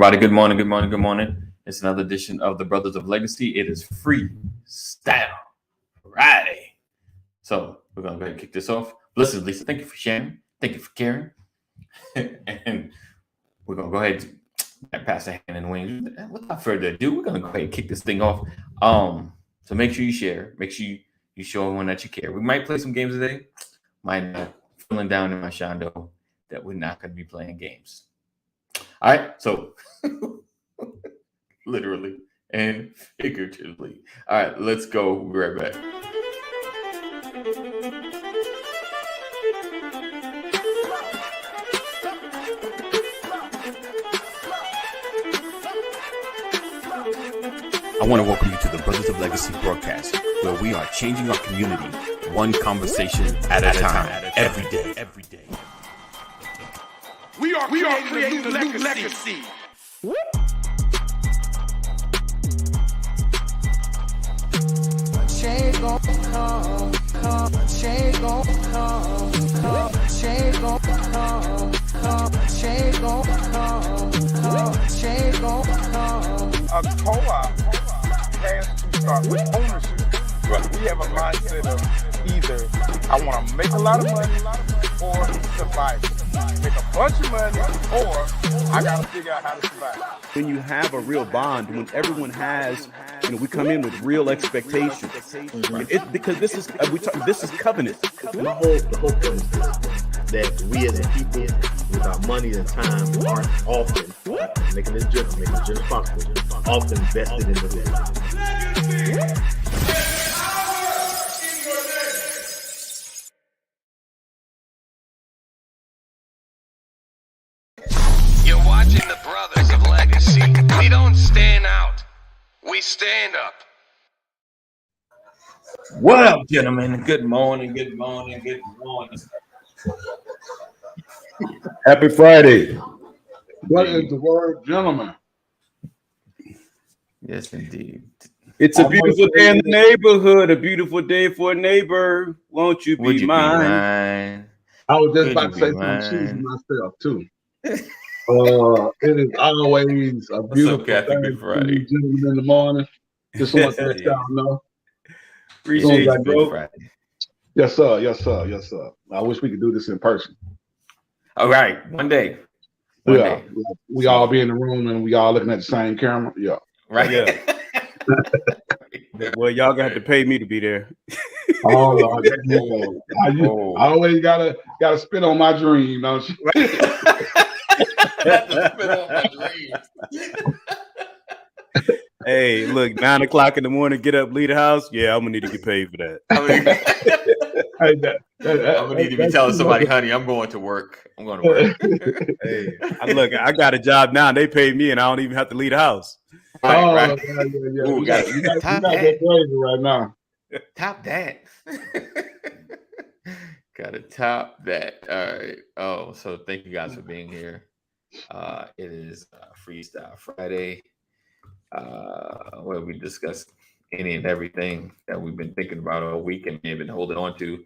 everybody. Good morning, good morning, good morning. It's another edition of the Brothers of Legacy. It is Freestyle Friday. So we're going to go ahead and kick this off. Blessed Lisa, thank you for sharing. Thank you for caring. And we're going to go ahead and pass the hand and wings. Without further ado, we're going to go ahead and kick this thing off. So make sure you share. Make sure you show everyone that you care. We might play some games today. Might not. Feeling down in my shondo that we're not going to be playing games. All right, so literally and figuratively. All right, let's go. We'll be right back. I want to welcome you to the Brothers of Legacy broadcast, where we are changing our community one conversation at a time, every day. We are creating a new legacy. Change gon' come. Change gon' come. Change gon' come. Change gon' come. Change gon' come. A co-op has to start with ownership. Right. We have a mindset of either I want to make a lot of money or survive. Make a bunch of money or I got to figure out how to survive. When you have a real bond, when everyone has, we come in with real expectations. Mm-hmm. Because this is covenant. The whole premise is that we as a people, with our money and time, aren't often making this just possible, often vested in the business. You're watching the Brothers of Legacy. We don't stand out. We stand up. What up, gentlemen? Good morning. Happy Friday. What is the word, gentlemen? Yes, indeed. It's a beautiful day in the neighborhood, a beautiful day for a neighbor. Won't you be mine? I was just about to say something cheesy myself, too. It is always a beautiful day Friday. Gentlemen in the morning. Just want to let y'all know. Appreciate you, bro. Yes, sir. I wish we could do this in person. All right, one day. We all be in the room and we all looking at the same camera. Yeah. Right. Yeah. Well, y'all gonna have to pay me to be there. I always gotta spit on my dream, don't you? Hey, look, 9 o'clock in the morning, get up, leave the house. Yeah, I'm gonna need to get paid for that. I'm gonna need to be telling somebody, honey, I'm going to work. I'm going to work. Hey, I got a job now. And they pay me, and I don't even have to leave the house. Right. Yeah. Ooh, you got that crazy right now. Top that. Gotta top that. All right. Oh, so thank you guys for being here. It is Freestyle Friday, where we discuss any and everything that we've been thinking about all week and have been holding on to.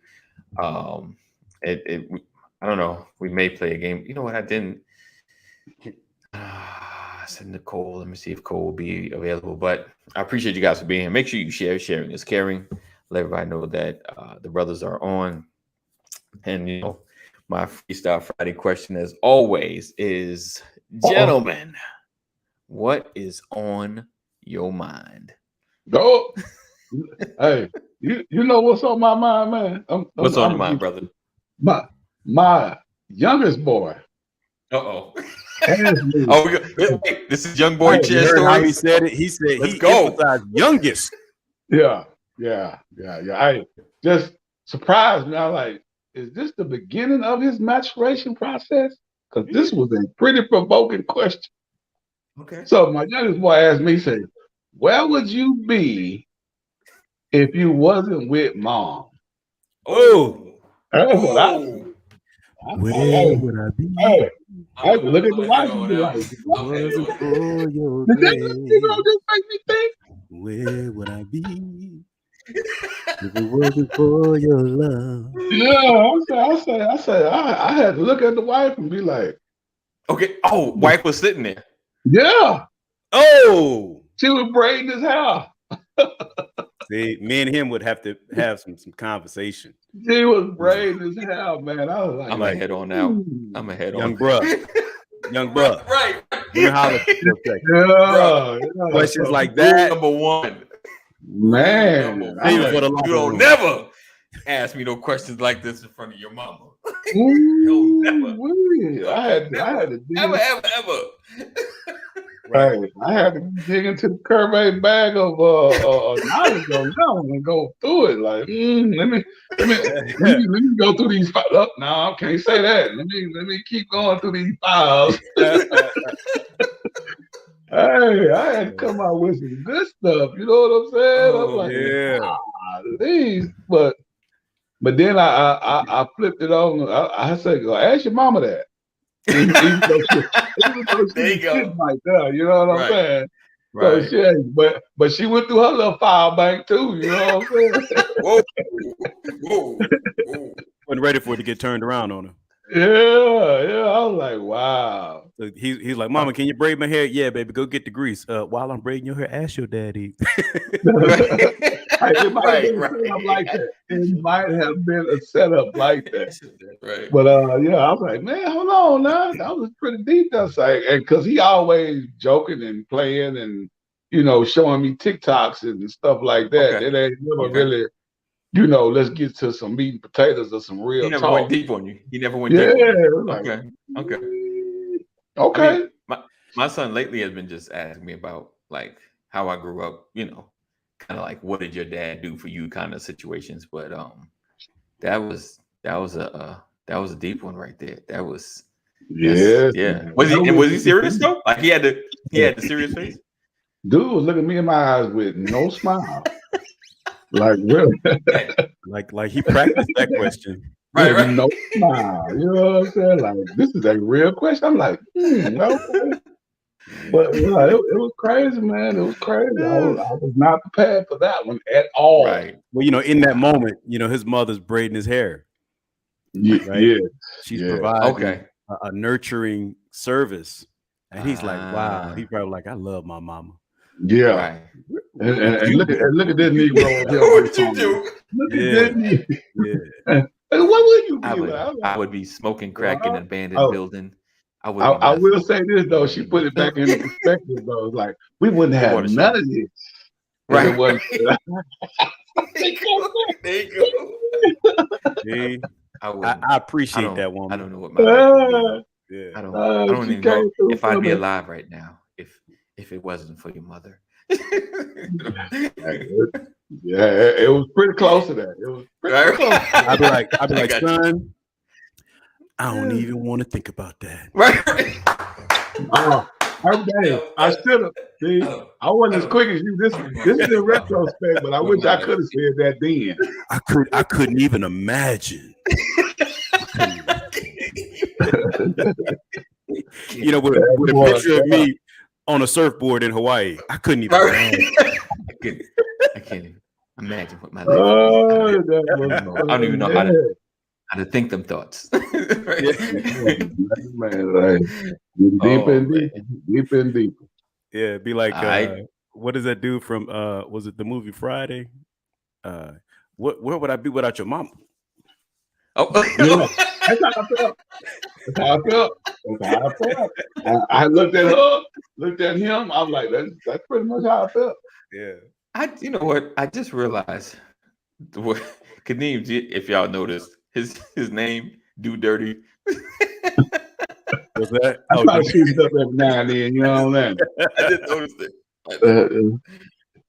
I don't know. We may play a game. You know what? I didn't. I said Nicole. Let me see if Cole will be available. But I appreciate you guys for being here. Make sure you share. Sharing is caring. Let everybody know that the brothers are on. And my Freestyle Friday question, as always, is, gentlemen, what is on your mind? Go. Hey, you know what's on my mind, man? What's on your mind, brother? My youngest boy. Oh, wait, this is young boy chair story. How he said it. He said he emphasized youngest. Yeah. I just surprised me. I was like, is this the beginning of his maturation process? Because this was a pretty provoking question. Okay. So my youngest boy asked me, say, where would you be if you wasn't with mom? Oh. That's what I said. Where would I be? I look at the wife and be like, did that just make me think? Where would I be if it wasn't for your love? Yeah, I said, I had to look at the wife and be like, okay. Oh, wife was sitting there. Yeah, Oh, she was braiding his hair. see, me and him would have to have some conversation. She was braiding his hair, man. I was like, I'm Like, a head on out. "Ooh." I'm a head young on. bruh, young bruh. Right. Let me holler at you for a second. Yeah, yeah. Questions So, like Rule that. number one. man, Number I Even was for the one. locker You don't room. never ask me no questions like this in front of your mama. Ooh, never. wee. I had to dig Ever, in- ever. Right. hey, I had to dig into the curvy bag of knowledge on that one and go through it. Like, let me go through these files. Oh, no, I can't say that. Let me keep going through these files. Hey, I had to come out with some good stuff. You know what I'm saying? I'm Oh, like, Yeah. these, but then I flipped it on. I said, go ask your mama that. Even though she There you was go. sitting right there, you know what I'm Right. saying? Right. So but she went through her little file bank too, you know what I'm saying? Whoa. Whoa. Whoa. Wasn't ready for it to get turned around on him. Yeah. I was like, wow. So he's like, Mama, can you braid my hair? Yeah, baby, go get the grease. While I'm braiding your hair, ask your daddy. Hey, it might have been a Right. setup like that. It might have been a setup like that. Right. But yeah, I was like, man, hold on now. That was pretty deep. That's like, and because he always joking and playing and showing me TikToks and stuff like that. Okay. It ain't never Okay. really, let's get to some meat and potatoes or some real He never talk. went deep on you. He never went Yeah, deep on you. it was like, Okay. Okay. okay. I mean, my son lately has been just asking me about like how I grew up, kind of like what did your dad do for you kind of situations. But that was a deep one right there. That was Yes, yeah. man. Was That was he serious though? Like he had the serious face? Dude was looking me in my eyes with no smile. Like really. like he practiced that question. Right, with right. no smile. You know what I'm saying? Like, this is a real question. I'm like, okay. But yeah, it was crazy, man. It was crazy. I was not prepared for that one at all. Right. Well, in that moment, his mother's braiding his hair. Right? Yeah. She's Yeah. providing Okay. a nurturing service. And he's like, wow. Ah. He's probably like, I love my mama. Yeah. Right. And look at this Negro. What did you do? Look Yeah. at this. Yeah. And what would you be I like? would be smoking crack in an abandoned Oh. building. I will say this though. She put it back into perspective though. It's like we wouldn't have none of this. Right. It wasn't. There you go. See? I I appreciate that woman. I don't know what my life would be. Yeah. I don't she even know came through if I'd for be me. alive right now if it wasn't for your mother. Yeah, it was pretty close to that. It was pretty close. I'd be like, I got you. son, I don't even want to think about that. Right. I should have. See, I wasn't as quick as you. This is in retrospect, but I wish I could have said that then. I couldn't even imagine. With a picture of me on a surfboard in Hawaii, I couldn't even imagine. I can't even imagine what my life would be. I don't even know how to think them thoughts. Man, like, deeper and deeper. Yeah, it'd be like, what does that dude from? Was it the movie Friday? Where would I be without your mama? Oh, yeah. That's how I felt. I looked at her, looked at him. I'm like, that's pretty much how I felt. Yeah. you know what? I just realized what Kadeem, if y'all noticed, his name, Do Dirty. What's that? I try to shoot stuff every now and then, you know what I mean? I just noticed it.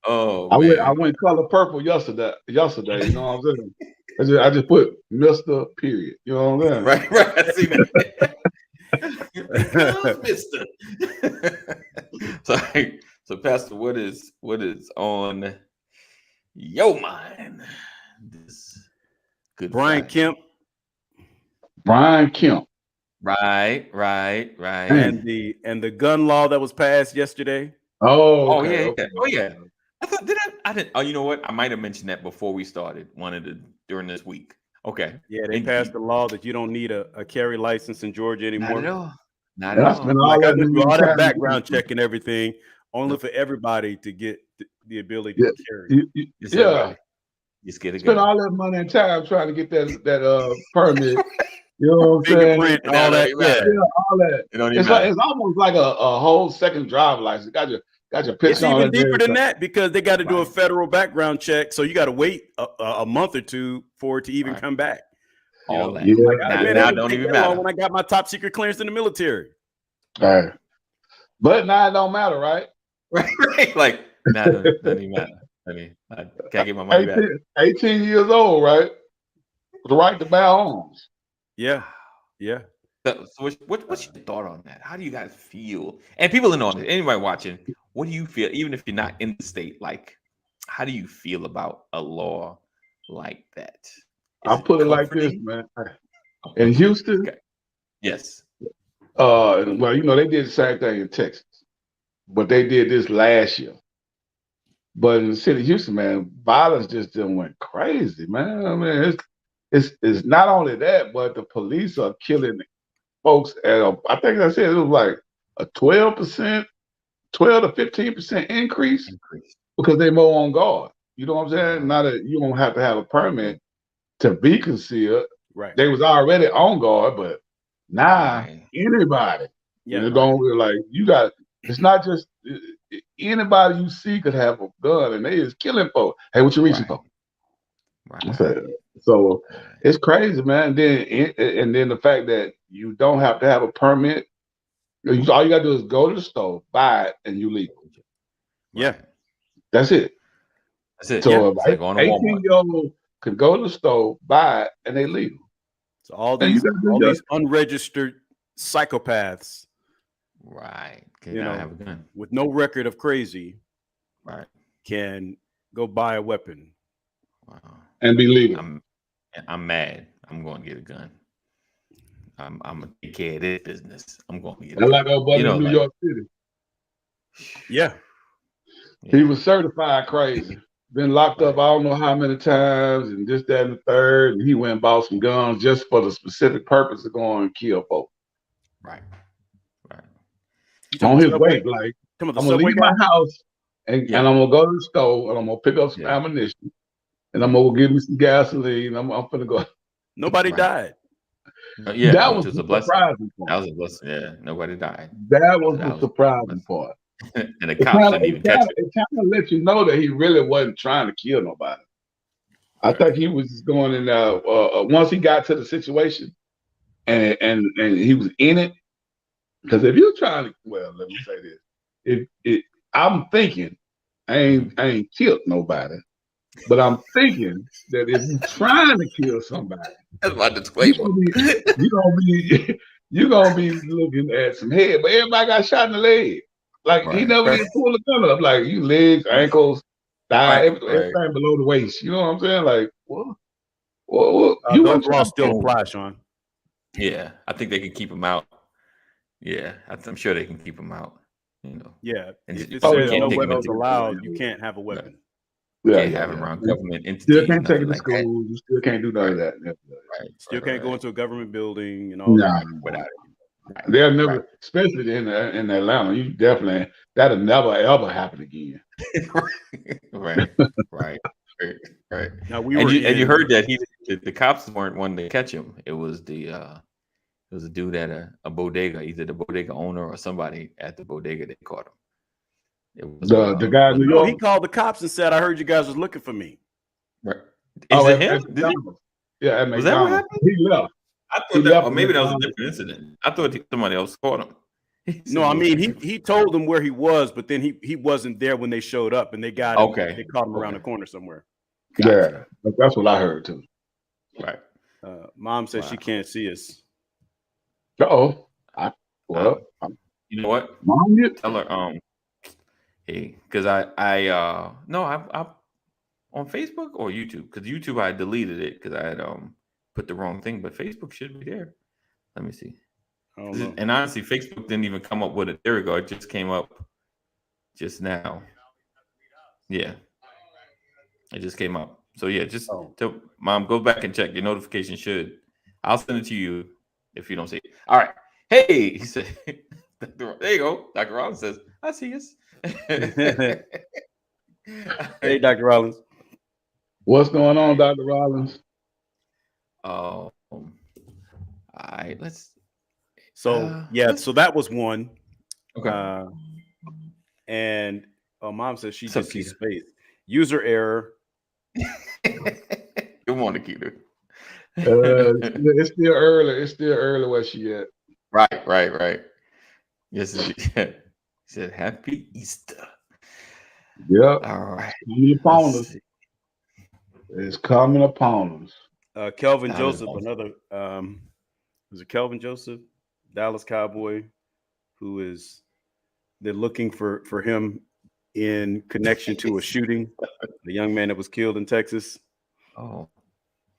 I went color purple yesterday, you know what I'm saying? I just put Mr. Period, you know what I'm saying? Right. I see that. Mister. So Pastor, what is on your mind? This good Brian Friday. Kemp. Right. And the gun law that was passed yesterday. Oh, yeah. Okay. Oh yeah. I thought I didn't. Oh, you know what? I might have mentioned that before we started. During this week. Okay. Yeah, they passed the law that you don't need a carry license in Georgia anymore. Not And at I all. spent I all got that to do million all that time. background check and everything, only for everybody to get the ability Yeah, to carry. Just yeah. everybody. Just get a Spent gun. all that money and time trying to get that permit. You know what I'm saying? Fingerprint, It all don't that. even Yeah. matter. Yeah, all that. It don't even It's like matter. it's almost like a whole second driver license. Got your It's picture on even it. deeper than that because they got to do a Right. federal background check. So you got to wait a month or two for it to even Right. come back. You All know? that. Yeah. Like, Now, man, now it it don't didn't take even that long matter. when I got my top secret clearance in the military. All right. But now it don't matter, right? Right. Like, now it doesn't even matter. I mean, I can't get my money back. 18 years old, right? The right to bear arms. Yeah. Yeah. So what's your thought on that? How do you guys feel? And people in the audience, anybody watching, what do you feel? Even if you're not in the state, like, how do you feel about a law like that? I'll put it like this, man. Okay. In Houston, Okay. Yes. well, you know, they did the same thing in Texas, but they did this last year. But in the city of Houston, man, violence just done went crazy, man. I mean, it's not only that, but the police are killing folks at I think I said it was like a 12%, 12 to 15% increase because they more on guard. You know what I'm saying? Now that you don't have to have a permit to be concealed. Right. They was already on guard, but now anybody, Yeah. you don't like you got. It's not just anybody you see could have a gun, and they is killing folks. Hey, what you reaching for? Right. So it's crazy, man. And then the fact that you don't have to have a permit. All you gotta do is go to the store, buy it, and you leave. Yeah. That's it. That's it. So It's like going to Walmart. 18-year-old could go to the store, buy it, and they leave. So all And you these gotta do that. unregistered psychopaths, Right. Can you now know, have a gun. with no record of crazy, Right. can go buy a weapon. Wow. And be legal. I'm mad. I'm going to get a gun. I'm gonna take care of this business. I'm going to get a gun. Like our buddy in New York City. Yeah. He was certified crazy. Been locked up I don't know how many times, and this, that, and the third. And he went and bought some guns just for the specific purpose of going and kill folks. Right. On his way, like, I'm gonna leave my house and I'm gonna go to the store and I'm gonna pick up some ammunition and I'm gonna give me some gasoline. I'm gonna go. Nobody died. Yeah, that which was a the blessing. surprising part. That was a blessing. Yeah, nobody died. That was the surprising part. And the cops didn't even catch it. It kind of let you know that he really wasn't trying to kill nobody. I think he was just going in there. Once he got to the situation, and he was in it. Because if you're trying to, well, let me say this: I'm thinking, I ain't killed nobody, but I'm thinking that if you're trying to kill somebody, that's my disclaimer. You're gonna be looking at some head, but everybody got shot in the leg. Like he never did pull the gun up. Like you legs, ankles, thigh, everything below the waist. You know what I'm saying? Like what? You those laws still apply, Sean. Yeah, I think they can keep him out. Yeah, I'm sure they can keep him out. You know. Yeah, and it says no weapons allowed. You can't have a weapon. You can't have him around government entities. Still can't take it to school. You still can't do none of that. Right. Still can't go into a government building and all that. Without it. They'll never, especially in Atlanta. You definitely that'll never ever happen again. Right. Now and you heard that the cops weren't one to catch him. It was a dude at a bodega, either the bodega owner or somebody at the bodega that caught him. It was the guy in New York. He called the cops and said, "I heard you guys was looking for me." Right? Is it him? Yeah, was that what happened? He left. I thought or maybe that was a different incident. I thought somebody else caught him. No, I mean he told them where he was, but then he wasn't there when they showed up, and they got him. Okay, they caught him around the corner somewhere. Gotcha. Yeah, that's what I heard too. Right. Mom says she can't see us. You know what? Mom, tell her hey, because I on Facebook or YouTube, because YouTube I deleted it because I had put the wrong thing, but Facebook should be there. Let me see. And honestly, Facebook didn't even come up with it. There we go. It just came up just now. Yeah. It just came up. So yeah, just tell Mom, go back and check. Your notification should. I'll send it to you if you don't see it. All right. Hey, he said, there you go. Dr. Rollins says, I see us. Hey, Dr. Rollins. What's going on, Dr. Rollins? All right, let's. So so that was one. Okay. And Mom says she What's up, just sees Keita? space. User error. Good morning, Keita. It's still early. It's still early where she at. Right. Yes, he said, Happy Easter. Yep. All right. Coming upon us. It's coming upon us. Kelvin That is Joseph, awesome. another was it Kelvin Joseph, Dallas Cowboy, who is they're looking for him in connection to a shooting, the young man that was killed in Texas. Oh,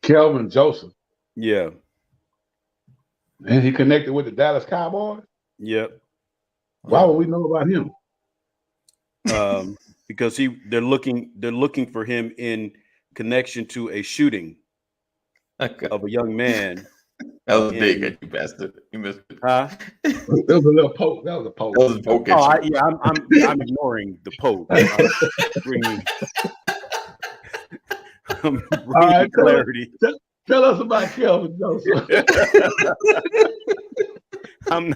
Kelvin Joseph. Yeah. And he connected with the Dallas Cowboys? Yep. Why would we know about him? Because they're looking for him in connection to a shooting of a young man. that was big, you bastard. You missed it. Huh? That was a little poke. That was a poke. That was a poke at you. I'm ignoring the poke. I'm bringing clarity. Tell us about Kelvin Joseph. I'm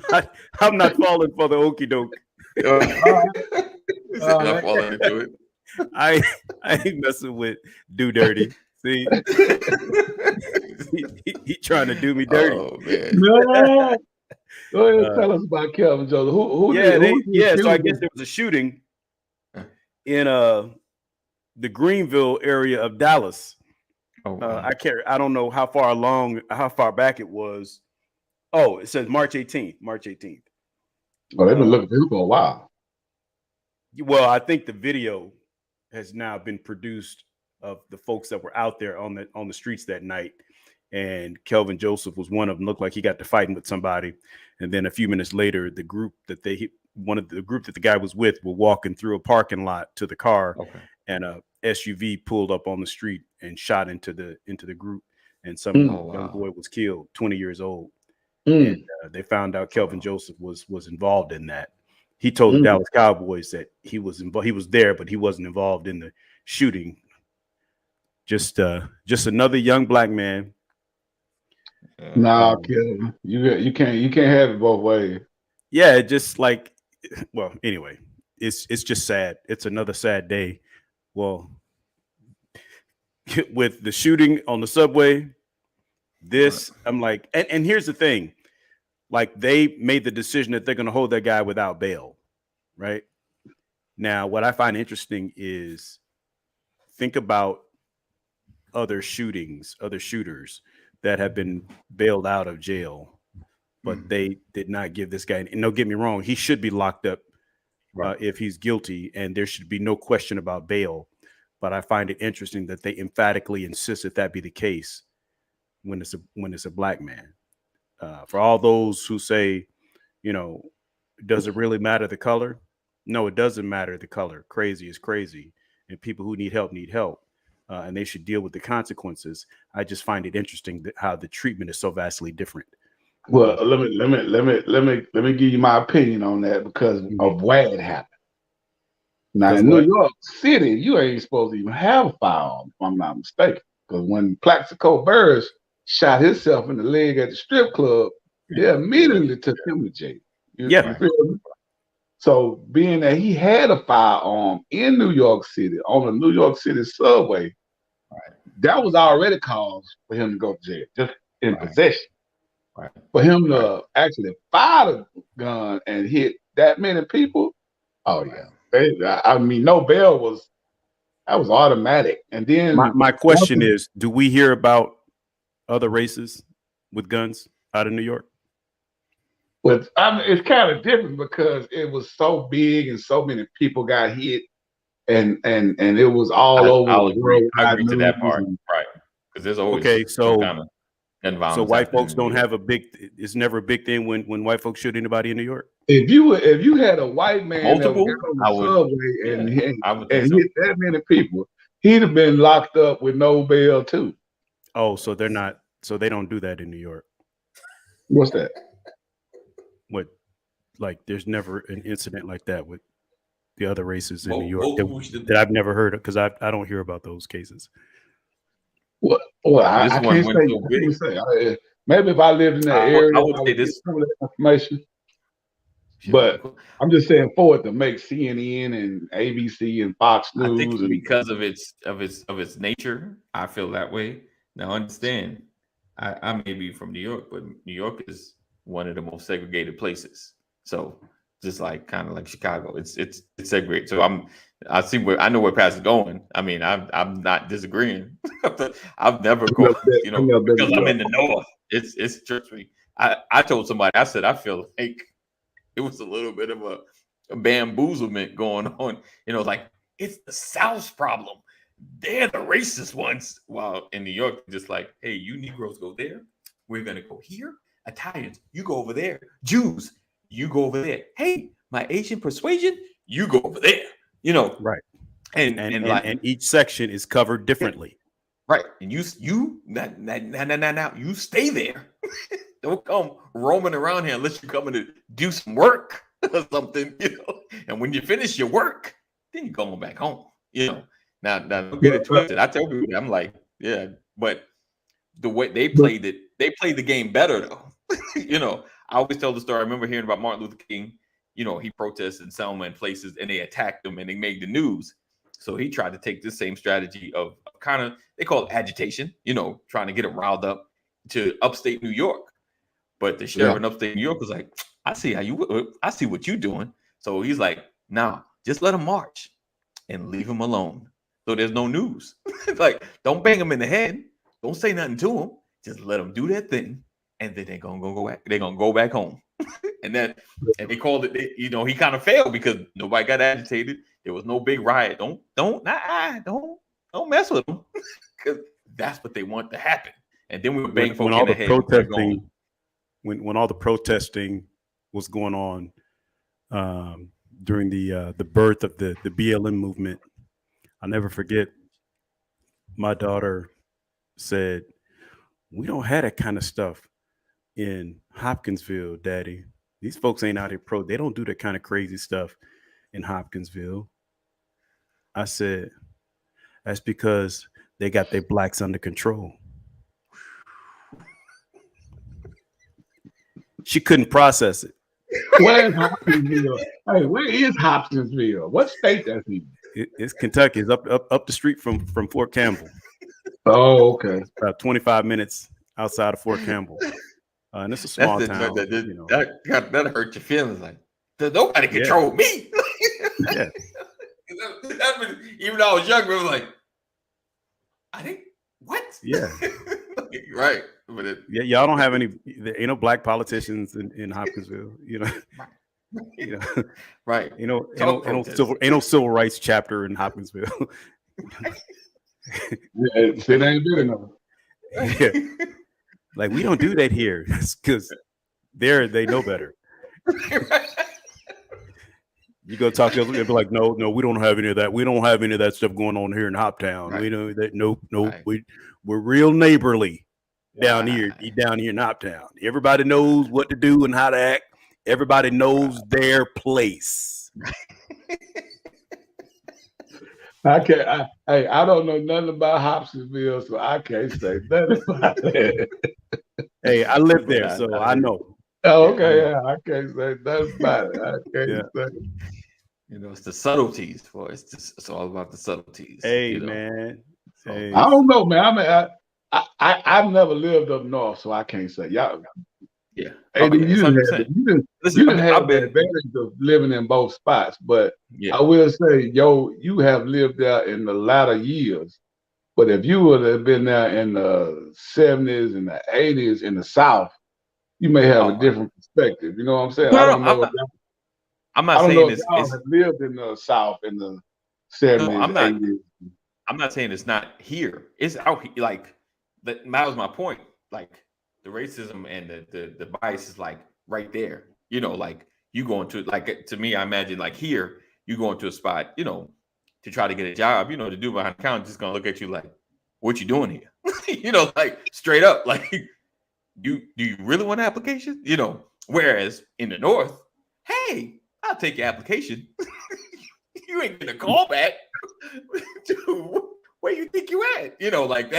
not falling for the okie doke. Not falling into it. I ain't messing with do dirty. See, he trying to do me dirty. Oh man. No. Go ahead, tell us about Kelvin Joseph. So I guess there was a shooting in the Greenville area of Dallas. Oh, wow. I don't know how far back it was. Oh, it says March 18th. Oh, they've been looking for him for a while. Well, I think the video has now been produced of the folks that were out there on the streets that night. And Kelvin Joseph was one of them. Looked like he got to fighting with somebody. And then a few minutes later, the group that the guy was with were walking through a parking lot to the car. Okay. And a SUV pulled up on the street and shot into the group. And some young boy was killed, 20 years old. And they found out Kelvin Joseph was involved in that. He told the Dallas Cowboys that he was there, but he wasn't involved in the shooting. Just another young black man. Nah, Kelvin, you can't have it both ways. Yeah, just like, well, anyway, it's just sad. It's another sad day. Well, with the shooting on the subway, I'm like, and here's the thing, like they made the decision that they're going to hold that guy without bail, right? Now, what I find interesting is think about other shooters that have been bailed out of jail, but they did not give this guy. And don't get me wrong, he should be locked up if he's guilty, and there should be no question about bail. But I find it interesting that they emphatically insist that be the case when it's a black man. For all those who say, does it really matter the color? No, it doesn't matter the color. Crazy is crazy, and people who need help, and they should deal with the consequences. I just find it interesting that how the treatment is so vastly different. Well, let me give you my opinion on that because of where it happened. Now in New York City, you ain't supposed to even have a firearm, if I'm not mistaken. Because when Plaxico Burress shot himself in the leg at the strip club, they immediately took him to jail. You feel me? So being that he had a firearm in New York City on a New York City subway, that was already cause for him to go to jail, just in possession. Right. For him to actually fire the gun and hit that many people, oh yeah. I mean, no bail was automatic. And then my question is, do we hear about other races with guns out of New York? But it's kind of different because it was so big and so many people got hit, and it was all over the world. I agree to that part, right? Because there's always some kind of gun violence. So white folks don't have it's never a big thing when white folks shoot anybody in New York. If you had a white man that was on the subway and hit that many people, he'd have been locked up with no bail too. Oh, so they don't do that in New York. What's that? What, like, there's never an incident like that with the other races in Both- New York both that, of which the- that I've never heard of, because I don't hear about those cases. Well, This I one can't went say. so I big. can't say. Maybe if I lived in that I area, would I say would get this. some of that information. But I'm just saying, for it to make CNN and ABC and Fox I think News and because of its nature, I feel that way. Now, understand, I may be from New York, but New York is one of the most segregated places. So just like kind of like Chicago, it's segregated. So I know where Pat is going. I mean, I'm not disagreeing. I've never gone, because I'm in the north. It's trust me. I told somebody, I said I feel like it was a little bit of a bamboozlement going on. Like it's the South's problem. They're the racist ones. While in New York, just like, hey, you Negroes go there. We're gonna go here. Italians, you go over there. Jews, you go over there. Hey, my Asian persuasion, you go over there. Right. And each section is covered differently. Right. And you now you stay there. Don't come roaming around here unless you're coming to do some work or something, And when you finish your work, then you're going back home, Now don't get it twisted. I tell people, I'm like, yeah, but the way they played the game better though. I always tell the story. I remember hearing about Martin Luther King. He protested in Selma and places, and they attacked him, and they made the news. So he tried to take this same strategy of kind of, they call it agitation, trying to get him riled up to upstate New York. But the sheriff in upstate New York was like, I see what you're doing. So he's like, nah, just let him march and leave him alone. So there's no news. Like, don't bang him in the head. Don't say nothing to him. Just let him do that thing. And then they're going to go back. They're going to go back home. and they called it, he kind of failed because nobody got agitated. There was no big riot. Don't mess with them. Because that's what they want to happen. And then we were banging folks in the head. Protesting, when all the protesting was going on during the birth of the BLM movement, I'll never forget. My daughter said, "We don't have that kind of stuff in Hopkinsville, Daddy. These folks ain't out here they don't do that kind of crazy stuff in Hopkinsville." I said, "That's because they got their blacks under control." She couldn't process it. Where is Hopkinsville? Hey, where is Hopkinsville? What state that's in? It's Kentucky. It's up the street from Fort Campbell. Oh, okay. It's about 25 minutes outside of Fort Campbell. And it's a small town. That hurt your feelings. Like, nobody control me. Yeah. Even though I was younger, I was like, I think what? Yeah. Right. But y'all don't have any. There ain't no black politicians in Hopkinsville. Right. Ain't no civil rights chapter in Hopkinsville. It ain't good enough. Yeah. Like, we don't do that here because they know better. You go talk to them and be like, no, we don't have any of that. We don't have any of that stuff going on here in Hoptown. Right. We know that. Nope. Right. We're real neighborly down here in Hoptown. Everybody knows what to do and how to act. Everybody knows their place. I don't know nothing about Hopkinsville, so I can't say nothing about that. Hey, I live there, so I know. Oh, okay, yeah, I can't say nothing about it. I can't say. It's the subtleties, boy. It's all about the subtleties. Hey, man. Hey. I don't know, man. I mean, I've never lived up north, so I can't say. Y'all, yeah. Hey, Okay, you didn't have the advantage of living in both spots, but I will say, you have lived there in the latter years. But if you would have been there in the 70s and the 80s in the South, you may have a different perspective. You know what I'm saying? I don't know. I'm not saying it's have lived in the South in the 70s. No, 80s. I'm not saying it's not here. It's out here. Like that was my point. Like the racism and the bias is like right there. Like you go into like, to me, I imagine like here, you go into a spot, to try to get a job, the dude behind the counter just gonna look at you like, what you doing here? Like straight up, like, do you really want an application? Whereas in the North, hey, I'll take your application. You ain't getting a call back. Dude, where you think you at? You know, like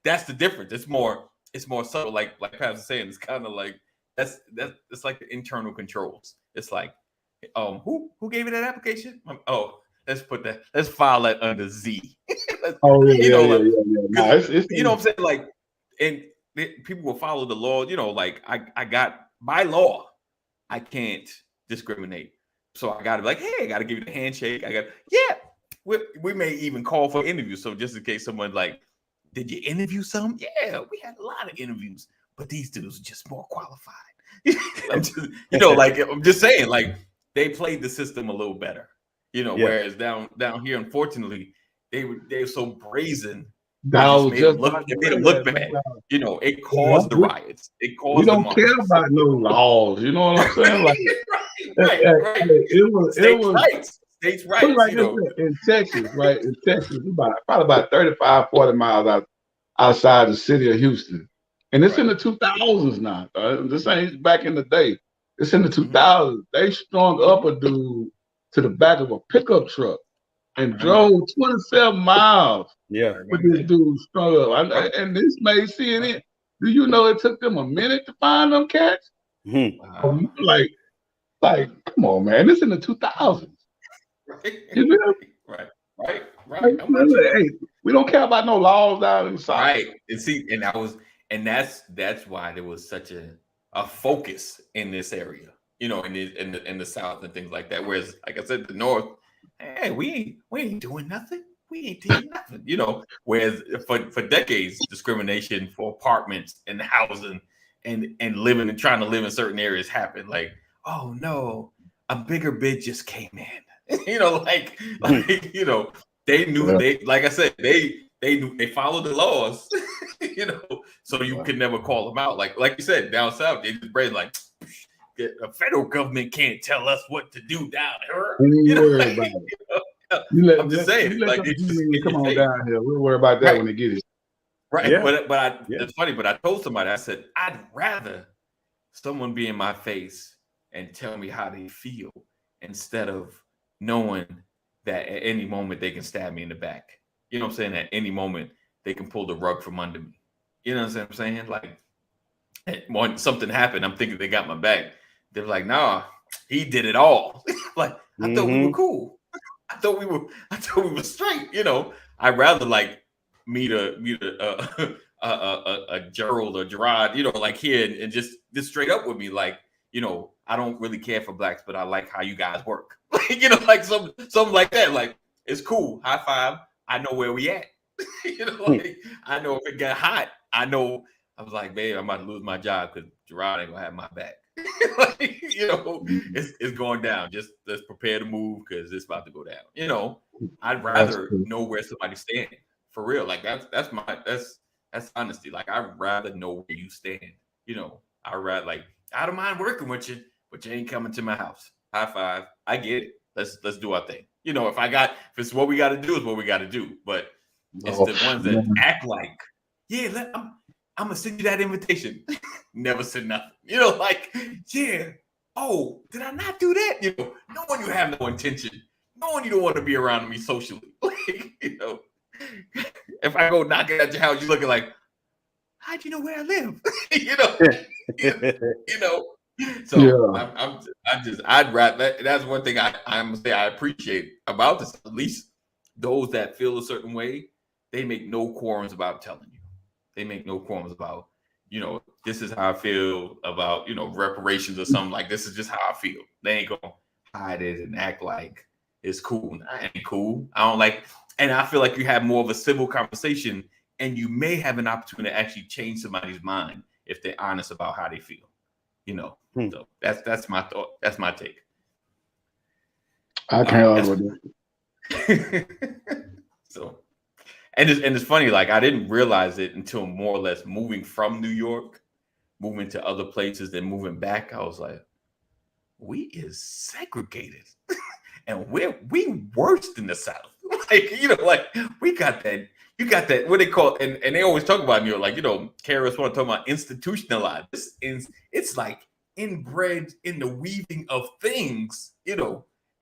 that's the difference. It's more subtle. Like Pat was saying, it's kind of like that's it's like the internal controls. It's like, who gave you that application? Let's file that under Z. Oh yeah, You know, like, No, it's you know what I'm saying? Like, and people will follow the law. You know, like I got by law, I can't discriminate. So I got to be like, hey, I got to give you the handshake. We may even call for interviews. So just in case someone like, did you interview some? Yeah, we had a lot of interviews, but these dudes are just more qualified. I'm just saying, like they played the system a little better, you know. Yeah. Whereas down here, unfortunately, they were so brazen. That It made them look bad. You know, it caused the riots. It caused we don't the care marches. about no laws. You know what I'm saying? Like, right. it was states' rights. Like you know, in Texas, right? In Texas, probably about 35, 40 miles outside the city of Houston, and it's in the 2000s now. This ain't back in the day. It's in the 2000s. They strung up a dude to the back of a pickup truck and drove 27 miles. Yeah, with this dude strung up, and this made CNN. Do you know it took them a minute to find them cats? Mm-hmm. Like, come on, man! This in the 2000s. You know? Right. Like, hey, we don't care about no laws down in the South. Right. And that's why there was such a focus in this area, you know, in the South and things like that. Whereas, like I said, the North, hey, we ain't doing nothing. We ain't doing nothing, you know. Whereas for decades, discrimination for apartments and housing and living and trying to live in certain areas happened. Like, oh no, a bigger bid just came in. You know, like you know, they knew like I said, they knew they followed the laws, you know, so you could never call them out. Like you said, down south, they just brain like the federal government can't tell us what to do down here. You know, I'm just saying, like come on down here. We'll worry about that when they get it. Right. Yeah. It's funny, but I told somebody, I said, I'd rather someone be in my face and tell me how they feel instead of knowing that at any moment they can stab me in the back. You know what I'm saying? At any moment they can pull the rug from under me. You know what I'm saying? Like when something happened, I'm thinking they got my back. They're like, nah, he did it all. Like, I thought we were cool. I thought we were straight. You know, I'd rather like meet a Gerald or Gerard, you know, like here and just straight up with me, like, you know, I don't really care for blacks, but I like how you guys work. You know, like something like that. Like, it's cool. High five. I know where we at. You know, like, I know if it got hot, I know. I was like, babe, I'm about to lose my job because Gerard ain't gonna have my back. Like, you know, it's going down. Just let's prepare to move because it's about to go down. You know, I'd rather know where somebody's standing for real. Like that's honesty. Like I'd rather know where you stand. You know, I'd rather like I don't mind working with you, but you ain't coming to my house. High five. I get it. Let's do our thing. You know, if it's what we got to do, is what we got to do. But it's the ones that act like, yeah, I'm gonna send you that invitation. Never said nothing. You know, like, yeah. Oh, did I not do that? You know, knowing you have no intention, knowing you don't want to be around me socially. Like, you know, if I go knocking at your house, you're looking like, how'd you know where I live? You know, you know. So I'd rather. That's one thing I'm gonna say I appreciate about this. At least those that feel a certain way, they make no quorums about telling you. They make no qualms about, you know, this is how I feel about, you know, reparations or something like this is just how I feel. They ain't gonna hide it and act like it's cool. I ain't cool. I don't like, and I feel like you have more of a civil conversation and you may have an opportunity to actually change somebody's mind if they're honest about how they feel. You know, so that's my thought. That's my take. I can't argue with that. So. And it's funny, like I didn't realize it until more or less moving from New York, moving to other places, then moving back. I was like, we is segregated, and we worse than the South. Like, you know, like we got that. You got that. What they call it, and they always talk about New York, like, you know, Karis want to talk about institutionalized. It's like inbred in the weaving of things,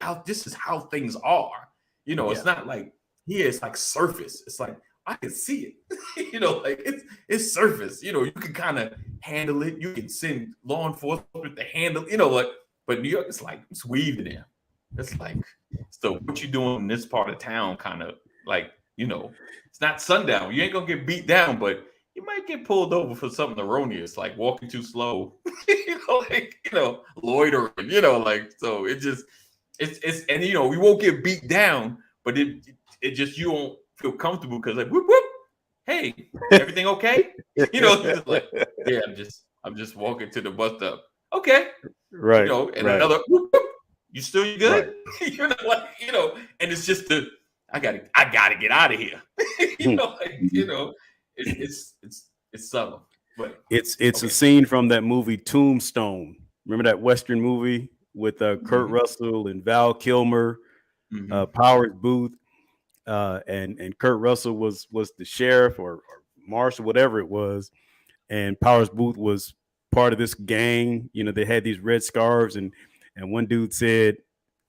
how this is how things are. It's not like here, it's like surface. It's like I can see it. Like it's surface. You can kind of handle it. You can send law enforcement to handle, but New York, it's like it's weaved in there. It's like, so what you doing in this part of town, kind of like, it's not sundown. You ain't gonna get beat down, but you might get pulled over for something erroneous, like walking too slow, loitering, like, so it's and we won't get beat down, but it just, you won't feel comfortable because like, whoop, whoop, hey, everything okay? It's like, yeah, I'm just walking to the bus stop. Okay. Right. And another whoop, whoop, you still good? Right. And it's just I gotta get out of here. It's subtle, but it's a scene from that movie Tombstone. Remember that Western movie with Kurt Russell and Val Kilmer, Powers Booth, and Kurt Russell was the sheriff or marshal, whatever it was, and Powers Booth was part of this gang. They had these red scarves, and one dude said,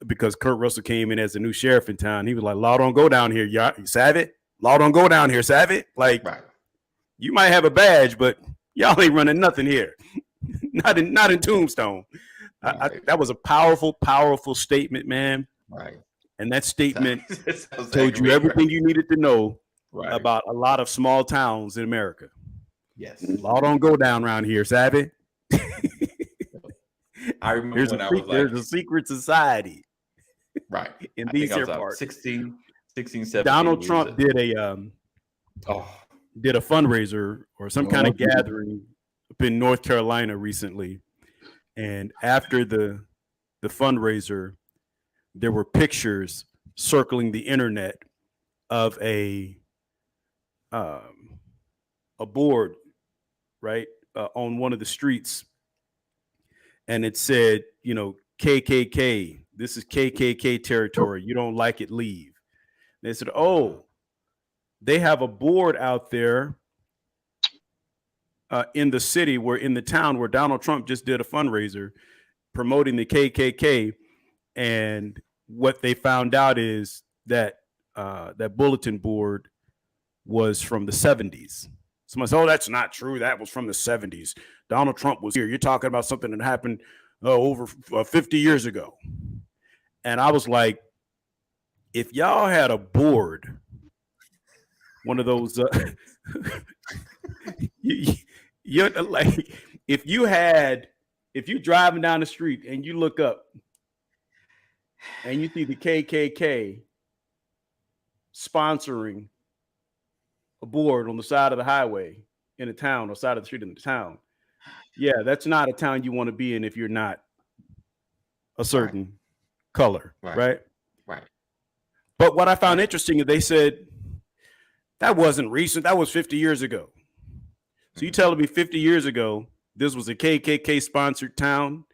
because Kurt Russell came in as a new sheriff in town, he was like, "Law don't go down here, y'all. You savvy? Law don't go down here, savvy? Like, right. You might have a badge, but y'all ain't running nothing here. not in Tombstone." Right. That was a powerful statement, man. Right. And that statement told you everything you needed to know about a lot of small towns in America. Yes. Law don't go down around here, savvy? I remember there's a secret society. Right. In these here parts. 16, 17. Donald Trump did a fundraiser or some kind of gathering up in North Carolina recently. And after the fundraiser, there were pictures circling the internet of a board, right, on one of the streets. And it said, KKK, this is KKK territory. You don't like it, leave. They said, oh, they have a board out there in the town where Donald Trump just did a fundraiser promoting the KKK. And what they found out is that that bulletin board was from the 70s. Somebody said, oh, that's not true. That was from the 70s. Donald Trump was here. You're talking about something that happened over 50 years ago. And I was like, if y'all had a board, one of those, you're like, if you're driving down the street and you look up and you see the KKK sponsoring a board on the side of the highway in a town or side of the street in the town, yeah, that's not a town you want to be in if you're not a certain color, right? Right. But what I found interesting is they said that wasn't recent. That was 50 years ago. So you telling me 50 years ago, this was a KKK sponsored town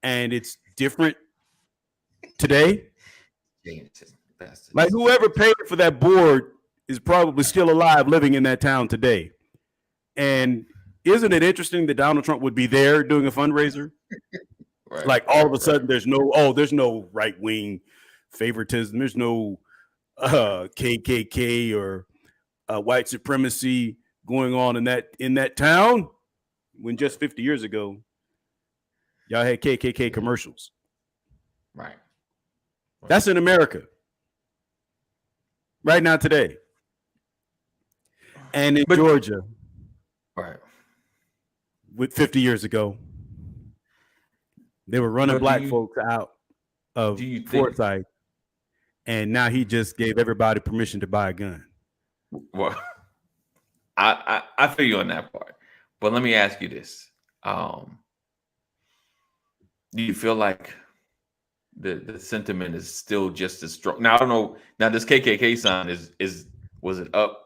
and it's different today? Like whoever paid for that board is probably still alive living in that town today. And isn't it interesting that Donald Trump would be there doing a fundraiser? Like all of a sudden there's no right-wing favoritism. There's no KKK or white supremacy going on in that town, when just 50 years ago y'all had KKK commercials. Right. That's in America right now today. And in Georgia, right, with 50 years ago, they were running black folks out of Forsyth, and now he just gave everybody permission to buy a gun. Well, I feel you on that part, but let me ask you this: do you feel like the sentiment is still just as strong? Now I don't know. Now this KKK sign was it up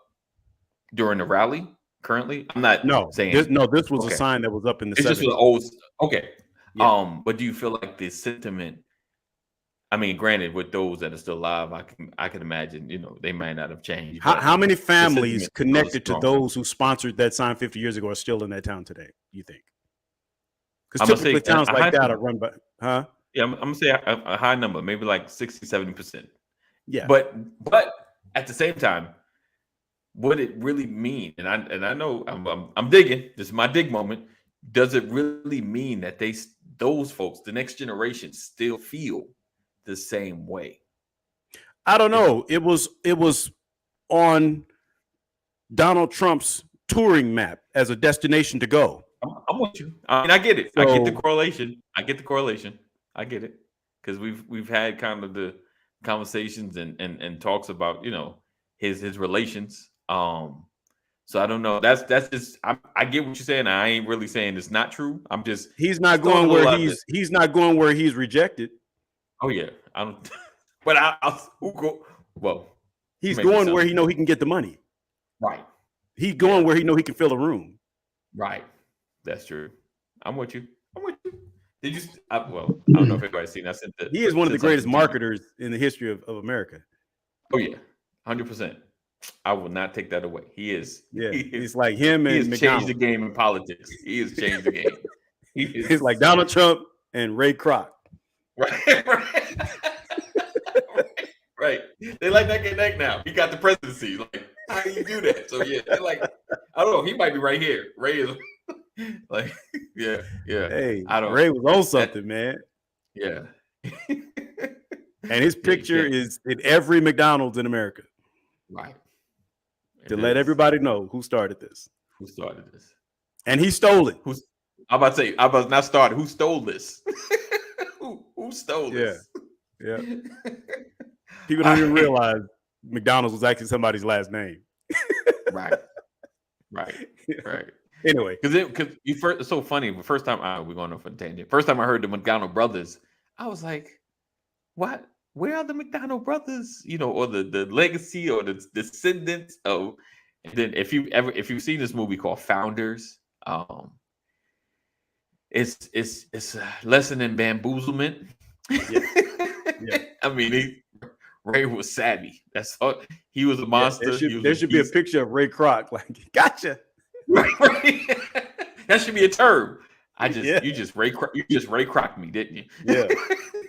during the rally? Currently, I'm not saying this was a sign that was up in the. It's 70s. Just was old. Okay. Yeah. But do you feel like the sentiment? I mean, granted, with those that are still alive, I can imagine, they might not have changed. How many families connected to those who sponsored that sign 50 years ago are still in that town today, you think? Because I'm gonna say typically towns a like high that number. are run by, huh? Yeah, I'm gonna say a high number, maybe like 60, 70%. Yeah. But at the same time, what it really mean, and I know I'm digging. This is my dig moment. Does it really mean that those folks, the next generation, still feel the same way? I don't know. It was on Donald Trump's touring map as a destination to go. I'm with you. I mean, I get it. I get the So- correlation. I get it because we've had kind of the conversations and talks about his relations. So I don't know. That's just I get what you're saying. I ain't really saying it's not true. I'm just He's not throwing going a little where out there. he's not going where he's rejected. Oh yeah, I don't. But I'll who go. Well, He's maybe going where some. he know he can get the money. Right, He's going where he know he can fill a room. right. That's true. I'm with you. Did you? Well, I don't know if everybody's seen. I sent that. He is one of the sent greatest something to you. marketers in the history of America. Oh yeah, 100%. I will not take that away. He is. Yeah, he is, it's like him he and has changed McDonald. the game in politics. He has changed the game. It's like Donald Trump and Ray Kroc. Right, right. They like neck and neck now. He got the presidency. Like, how do you do that? So yeah, they're like, I don't know. He might be right here. Ray is like, yeah. Hey, I don't. Ray was on something, man. Yeah. And his picture is in every McDonald's in America Right. to let everybody know who started this. Who started this. And he stole it. I'm about to say, I was not started. Who stole this? who stole this? Yeah. People don't even realize McDonald's was actually somebody's last name. Right. Anyway, because it's so funny. The first time we're going off on a tangent. First time I heard the McDonald brothers, I was like, "What? Where are the McDonald brothers? Or the legacy or the descendants of?" And then if you've seen this movie called Founders, it's a lesson in bamboozlement. Yeah. I mean, Ray was savvy. That's all. He was a monster. There should be a picture of Ray Kroc. Like, gotcha. Right. That should be a term. You just Ray Kroc me, didn't you? Yeah.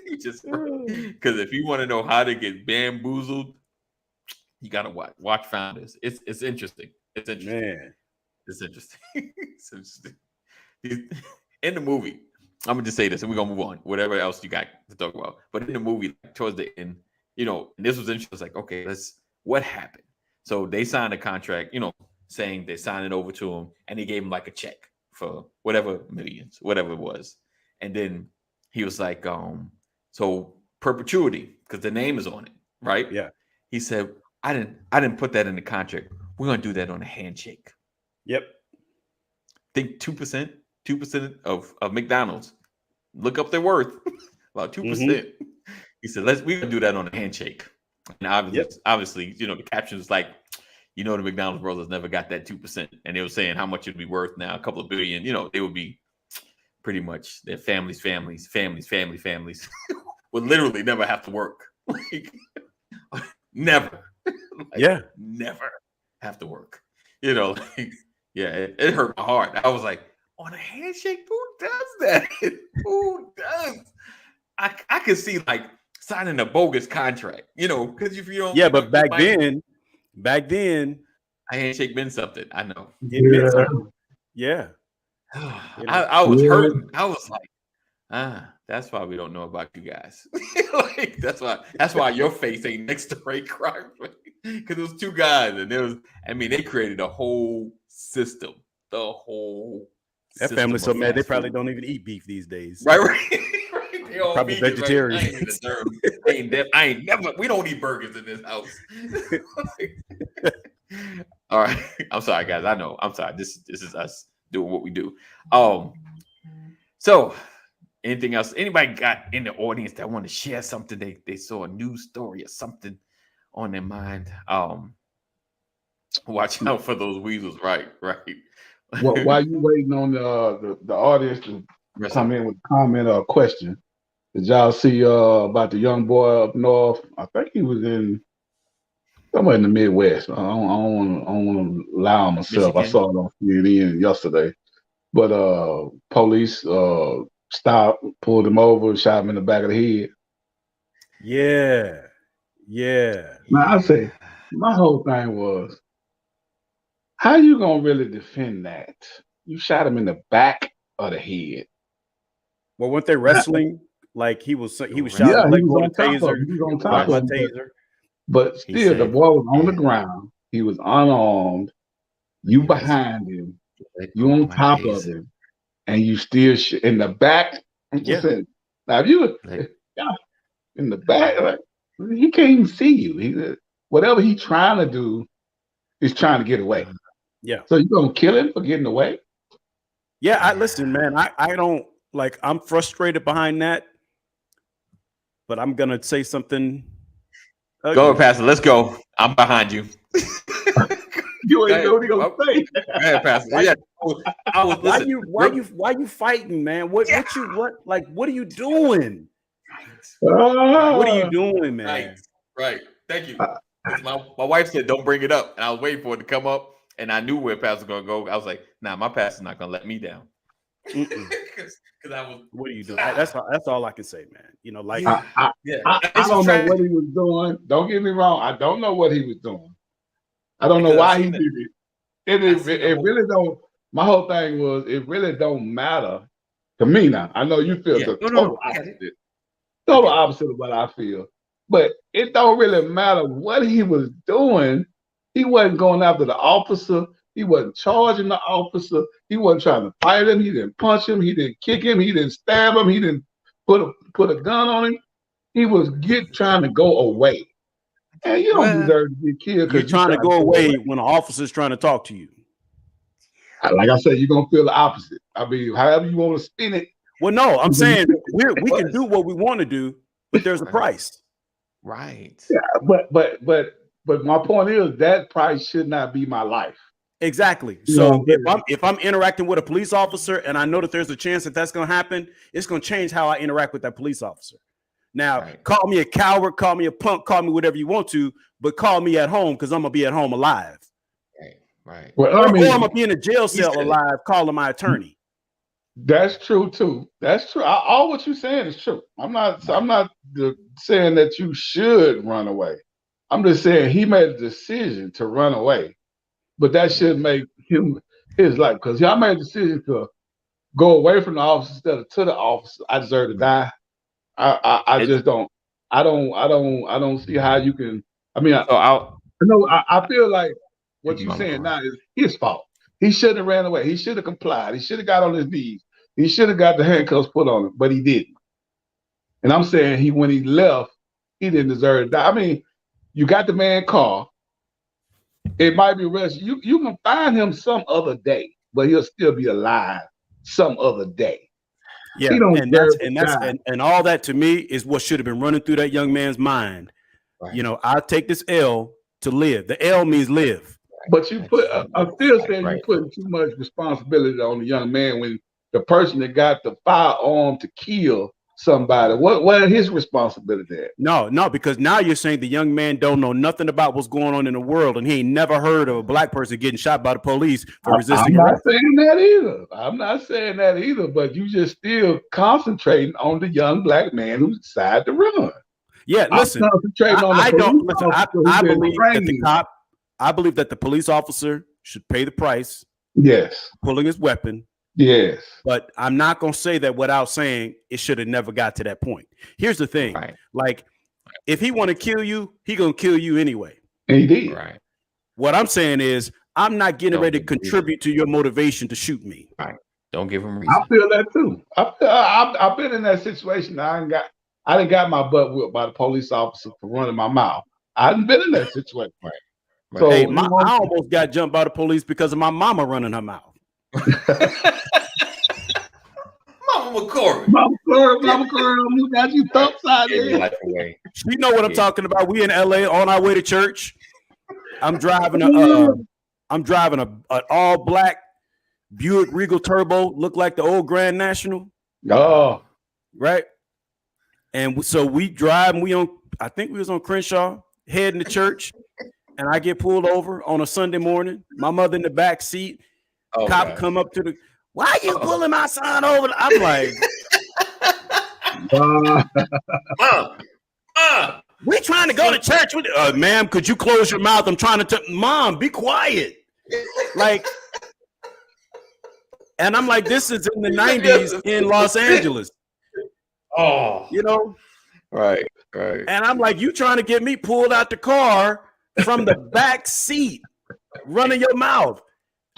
You just because if you want to know how to get bamboozled, you gotta watch Founders. It's interesting. It's interesting. Man. It's interesting. It's interesting. In the movie, I'm gonna just say this, and we're gonna move on. Whatever else you got to talk about, but in the movie, towards the end, and this was interesting. Like, okay, what happened? So they signed a contract, saying they signed it over to him, and he gave him like a check for whatever millions, whatever it was, and then he was like, so perpetuity, because the name is on it, right? Yeah. He said, I didn't put that in the contract. We're gonna do that on a handshake. Yep. Think 2% of McDonald's. Look up their worth. About 2%. He said, we're gonna do that on a handshake. And obviously, the caption was like, the McDonald's brothers never got that 2%. And they were saying how much it'd be worth now, a couple of billion, they would be pretty much their families would literally never have to work. Never. Never have to work. It hurt my heart. I was like, on a handshake, who does that? Who does? I could see like signing a bogus contract, because if you don't. Yeah, but back then, a handshake meant something. I know. It meant something. Yeah. I was hurting. I was like, that's why we don't know about you guys. Like that's why your face ain't next to Ray Kroc, because it was two guys, and they created a whole system. That family's so mad they probably don't even eat beef these days. Right. They all probably vegetarian. We don't eat burgers in this house. All right. I'm sorry, guys. I know. I'm sorry. This is us doing what we do. So anything else? Anybody got in the audience that want to share something? They saw a news story or something on their mind. Watch out for those weasels. Right. Well, while you waiting on the audience to come in with a comment or a question, did y'all see about the young boy up north? I think he was somewhere in the Midwest. I don't want to lie on myself. Michigan. I saw it on CNN yesterday. But police stopped, pulled him over, shot him in the back of the head. Yeah. Yeah. Now I say, my whole thing was, how you gonna really defend that? You shot him in the back of the head. Well, weren't they wrestling? Like he was shot in Yeah, the he leg was with a on top of taser. him. He was on He top was of a him. taser. But He still, the said, boy was on the "Yeah, ground. He was unarmed. You he was behind him. let You go on of my top of taser. him, and you still in the back. I'm Yeah. just saying. Now, if you Like, in the back, like, he can't even see you. Whatever he's trying to do, he's trying to get away. Yeah. So you gonna kill him for getting away? Yeah. I listen, man. I don't like. I'm frustrated behind that, but I'm gonna say something. go Ugly. ahead, Pastor. Let's go. I'm behind you. You Go ain't know what he gonna ahead. say. Go ahead, Pastor. Yeah, I was Why listen. you fighting, man? What are you doing? What are you Ah, doing, Right, man? right. Thank you. 'Cause my wife said don't bring it up, and I was waiting for it to come up, and I knew where Pastor was gonna go. I was like, nah, my pastor's not gonna let me down. Because I was. What are you doing? That's all I can say, man. You know, like Yeah, I, yeah. I It's don't just know trash what he was doing. Don't get me wrong. I don't know what he was doing. I don't know because why I he seen did it. it. I seen the It whole. really don't. My whole thing was it really don't matter to me now. I know you feel Yeah. the No. total I get it. opposite. I Total get it. opposite of what I feel. But it don't really matter what he was doing. He wasn't going after the officer. He wasn't charging the officer. He wasn't trying to fight him. He didn't punch him. He didn't kick him. He didn't stab him. He didn't put a gun on him. He was trying to go away. And you don't Well, deserve to get killed you're because you trying to trying to go go away away. when an officer's trying to talk to you. Like I said, you're gonna feel the opposite. I mean, however you want to spin it. Well, no, I'm saying we can was. do what we want to do, but there's a price. Right. Yeah, but my point is that price should not be my life. Exactly. You know what So I'm saying? if I'm interacting with a police officer and I know that there's a chance that that's going to happen, it's going to change how I interact with that police officer. Now, Right. call me a coward, call me a punk, call me whatever you want to, but call me at home because I'm gonna be at home alive, Right. Well, or I I'm mean, gonna be in a jail cell said it. alive, calling my attorney. that's true too. That's true. All what you're saying is true. I'm not saying that you should run away. I'm just saying he made a decision to run away, but that should make him his life because y'all made a decision to go away from the officer instead of to the officer. I deserve to die. I It's- just don't. I don't see how you can. I mean, So I feel like what you're Mama saying Cora. now is his fault. He shouldn't have ran away. He should have complied. He should have got on his knees. He should have got the handcuffs put on him, but he didn't. And I'm saying when he left, he didn't deserve to die. I mean, you got the man car. It might be rest. You can find him some other day, but he'll still be alive some other day. Yeah, He don't and deserve to that's die. and all that to me is what should have been running through that young man's mind. Right. You know, I'll take this L to live. The L means live. But you put, I'm still saying Right. you're putting too much responsibility on the young man when the person that got the firearm to kill somebody, what is his responsibility at? No, because now you're saying the young man don't know nothing about what's going on in the world, and he ain't never heard of a black person getting shot by the police for resisting I'm not arrest. saying that either. I'm not saying that either, but you just still concentrating on the young black man who decided to run. Yeah, listen, I'm concentrating on the I don't police listen. officer who I been believe that the trained. cop. I believe that the police officer should pay the price Yes, pulling his weapon. yes. But I'm not going to say that without saying it should have never got to that point. Here's the thing. Right. Like, if he want to kill you, he going to kill you anyway. And he did. Right. What I'm saying is I'm not getting Don't ready to give him contribute to your motivation to shoot me. Don't give him I reason. feel that too. I've been in that situation. I didn't got my butt whipped by the police officer for running my mouth. I hadn't been in that situation. Right. So Hey, you know, I almost got jumped by the police because of my mama running her mouth. Mama McCory. Mama Cora, you got you upside Gave your there. life away. You know what I'm talking about. We in LA on our way to church. I'm driving an all black Buick Regal Turbo, look like the old Grand National, Oh, right? And so we drive, and I think we was on Crenshaw, heading to church, and I get pulled over on a Sunday morning. My mother in the back seat. Oh, Cop God. come up to the Why are you pulling my son over? I'm like, we trying to go to church. Ma'am, could you close your mouth? I'm trying to Mom, be quiet. Like, and I'm like, this is in the 90s in Los Angeles. Oh, you know? Right, right. And I'm like, you trying to get me pulled out the car from the back seat, running your mouth.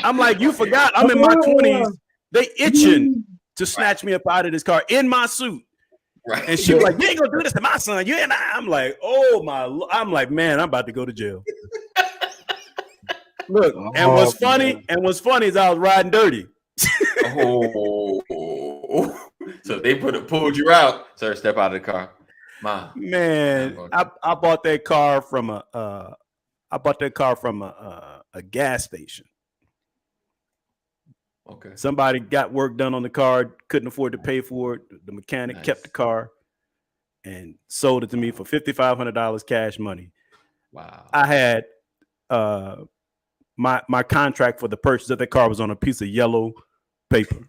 I'm like, you forgot I'm in my 20s. They itching to snatch me up out of this car in my suit. Right. And she was like, you ain't gonna do this to my son. You and I'm like, I'm like, man, I'm about to go to jail. Look, and what's funny is I was riding dirty. So they pulled you out. Sir, step out of the car. Man, I bought that car from a gas station. Okay. Somebody got work done on the car, couldn't afford to pay for it. The mechanic kept the car and sold it to me for $5,500 cash money. Wow. I had my contract for the purchase of the car was on a piece of yellow paper.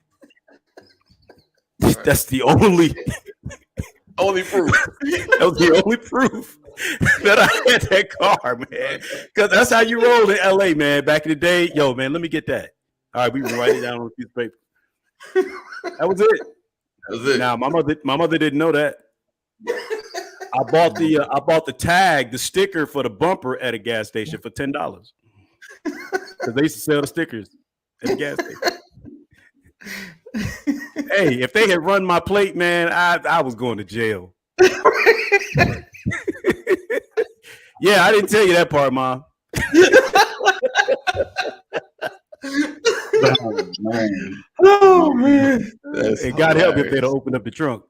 Right. That's the only proof. That was the only proof that I had that car, man. Because that's how you roll in LA, man. Back in the day, yo, man, let me get that. All right, we write it down on a piece of paper. That was it. Now my mother didn't know that. I bought the tag, the sticker for the bumper at a gas station for $10. Because they used to sell the stickers at the gas station. Hey, if they had run my plate, man, I was going to jail. Yeah, I didn't tell you that part, Mom. Oh man. And God help if they'd have opened up the trunk.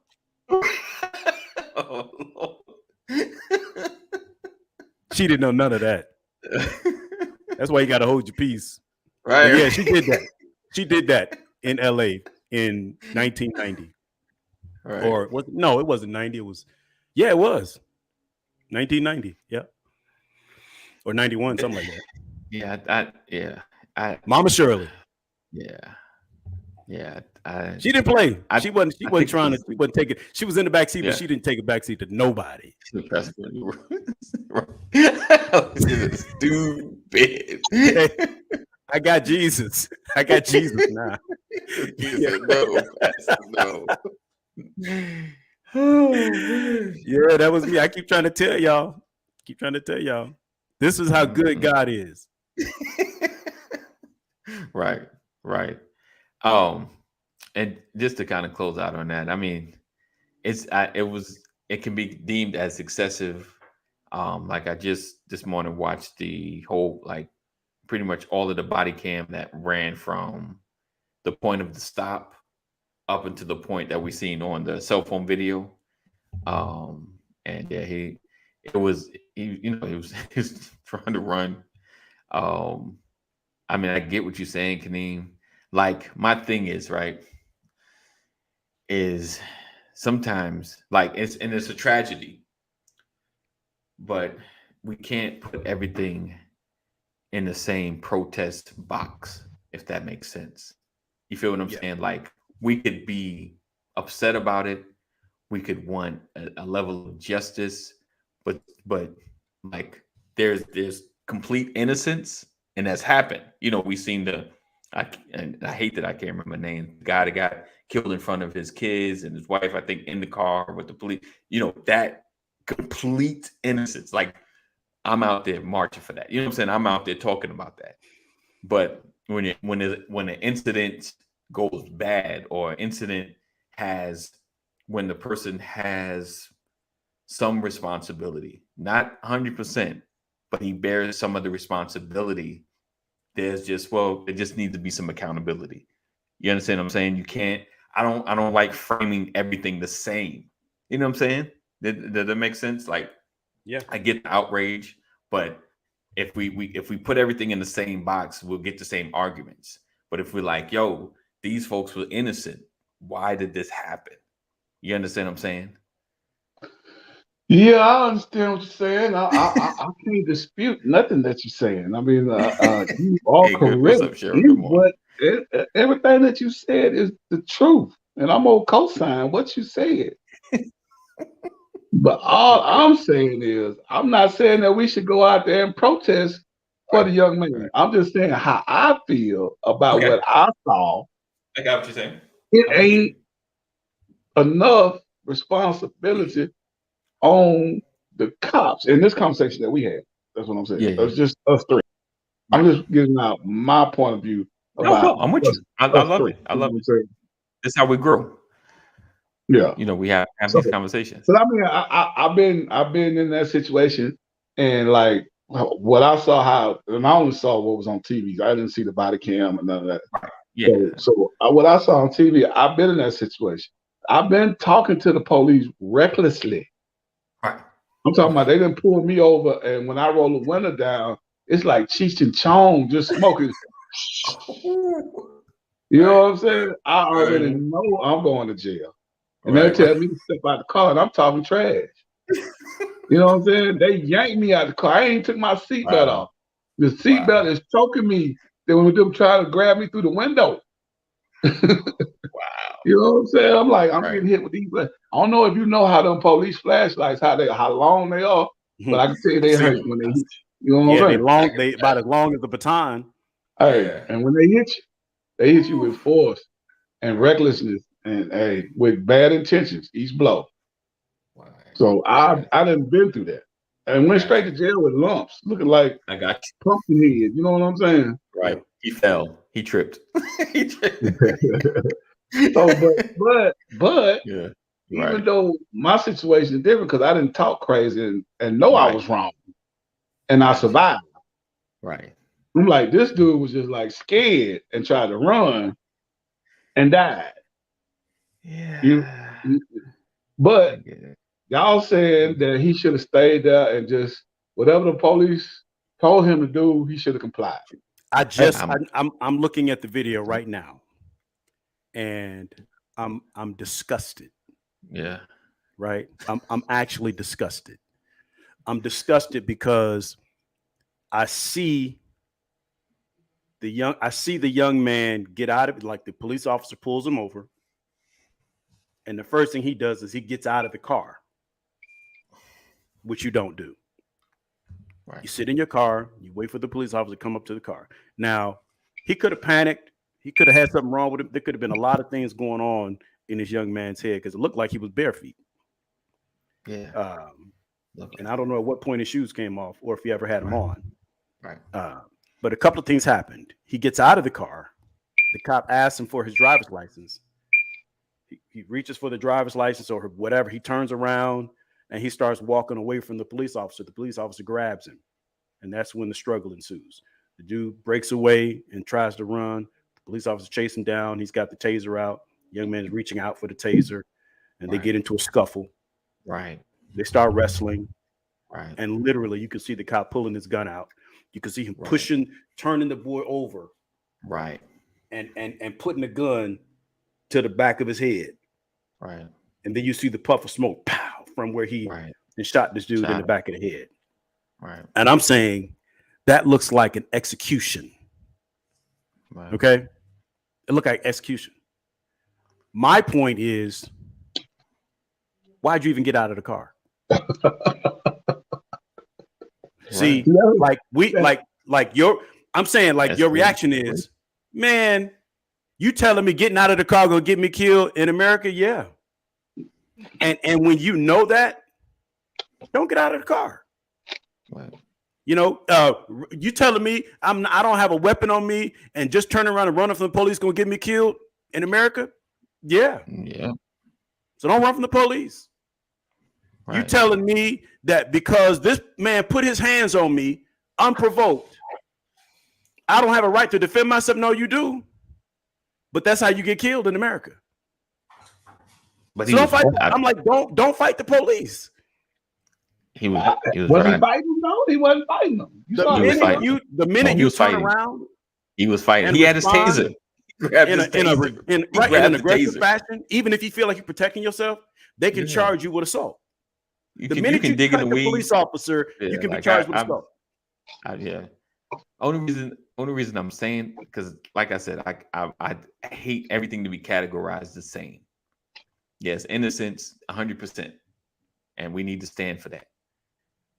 She didn't know none of that. That's why you got to hold your peace. Right. But yeah, she did that. She did that in LA in 1990. Right. Or it wasn't 90. It was 1990. Yeah. Or 91, something like that. Mama Shirley. Yeah. She didn't play. She wasn't trying to. She wasn't taking. She was in the back seat, but she didn't take a back seat to nobody. Stupid. I got Jesus. I got Jesus now. No. Yeah, that was me. I keep trying to tell y'all. This is how good God is. Right. And just to kind of close out on that, I mean, it can be deemed as excessive. Like I just this morning watched the whole, like, pretty much all of the body cam that ran from the point of the stop up until the point that we seen on the cell phone video. And yeah, he was trying to run. I mean, I get what you're saying, Kaneem. Like, my thing is, right, is sometimes, like, it's a tragedy, but we can't put everything in the same protest box, if that makes sense. You feel what I'm saying? Like, we could be upset about it. We could want a level of justice, but like, there's complete innocence, and that's happened. You know, we've seen I hate that I can't remember the name. The guy that got killed in front of his kids and his wife, I think, in the car with the police. You know, that complete innocence. Like, I'm out there marching for that. You know what I'm saying? I'm out there talking about that. But when an incident goes bad, or when the person has some responsibility, not 100%, but he bears some of the responsibility, there just needs to be some accountability. You understand what I'm saying? I don't like framing everything the same. You know what I'm saying? Did that make sense? Like, yeah, I get the outrage, but if we put everything in the same box, we'll get the same arguments. But if we're like, yo, these folks were innocent, why did this happen? You understand what I'm saying? Yeah, I understand what you're saying. I can't dispute nothing that you're saying. I mean, you are Hey, correct. what's up, Cheryl? Good morning. everything that you said is the truth, and I'm gonna co-sign what you said. But all I'm saying is, I'm not saying that we should go out there and protest for the young man. Right. I'm just saying how I feel about Okay. what I saw. I got what you're saying. It I'm with you. ain't enough responsibility on the cops in this conversation that we had. That's what I'm saying. Yeah, yeah. It's just us three. I'm just giving out my point of view No, about I'm with us, you. I us love three. it. I You know love what it. I'm saying? This is how we grow. Yeah. You know, we have So, these conversations. so I mean, I've been in that situation, and like what I saw, how and I only saw what was on TV. I didn't see the body cam and none of that. Yeah. So what I saw on TV, I've been in that situation. I've been talking to the police recklessly. Right. I'm talking about they didn't pull me over, and when I roll the window down, it's like Cheech and Chong just smoking. You know what I'm saying? I already know I'm going to jail. And they tell me to step out the car, and I'm talking trash. You know what I'm saying? They yanked me out the car. I ain't took my seatbelt off. The seatbelt is choking me. They were them trying to grab me through the window. You know what I'm saying? I'm like, I'm getting hit with these. I don't know if you know how them police flashlights, how long they are, but I can tell you they hurt when they hit you. You know what I'm saying? They about as long as the baton. Hey, and when they hit you with force and recklessness and with bad intentions, each blow. So I done been through that. And went straight to jail with lumps, looking like I got pumpkin head. You know what I'm saying? Right. He fell. He tripped. So, but yeah. Even though my situation is different because I didn't talk crazy and know I was wrong, and I survived. Right. I'm like, this dude was just like scared and tried to run and died. Yeah. But y'all saying that he should have stayed there and just whatever the police told him to do, he should have complied. I'm looking at the video right now, and I'm disgusted. Yeah. Right. I'm actually disgusted. I'm disgusted because I see the young man get out of it, like the police officer pulls him over. And the first thing he does is he gets out of the car, which you don't do. Right. You sit in your car, you wait for the police officer to come up to the car. Now, he could have panicked. He could have had something wrong with him. There could have been a lot of things going on in this young man's head because it looked like he was bare feet. Yeah. And I don't know at what point his shoes came off or if he ever had them on. Right. But a couple of things happened. He gets out of the car. The cop asks him for his driver's license. He reaches for the driver's license or whatever. He turns around and he starts walking away from the police officer. The police officer grabs him. And that's when the struggle ensues. The dude breaks away and tries to run. The police officer chases him down. He's got the taser out. The young man is reaching out for the taser. And they get into a scuffle. Right. They start wrestling. Right. And literally you can see the cop pulling his gun out. You can see him pushing, turning the boy over. Right. And putting the gun to the back of his head. Right. And then you see the puff of smoke, pow, from where he shot this dude in the back of the head. Right. And I'm saying that looks like an execution. Right. Okay. It looked like execution. My point is, why'd you even get out of the car? See, I'm saying your reaction is, man, you telling me getting out of the car gonna get me killed in America? Yeah. And when you know that, don't get out of the car. Right. You know, you telling me I don't have a weapon on me and just turning around and running from the police gonna get me killed in America? Yeah. Yeah. So don't run from the police. Right. You telling me that because this man put his hands on me unprovoked, I don't have a right to defend myself? No, you do. But that's how you get killed in America. But so don't fight. I'm like, don't fight the police. He was he fighting them? No, he wasn't fighting them. The minute you turn around, he was fighting. He had his taser. In an aggressive fashion, even if you feel like you're protecting yourself, they can charge you with assault. The minute you dig in the police officer, you can be charged with assault. Only reason I'm saying, because like I said, I hate everything to be categorized the same. Yes, innocence, 100%, and we need to stand for that.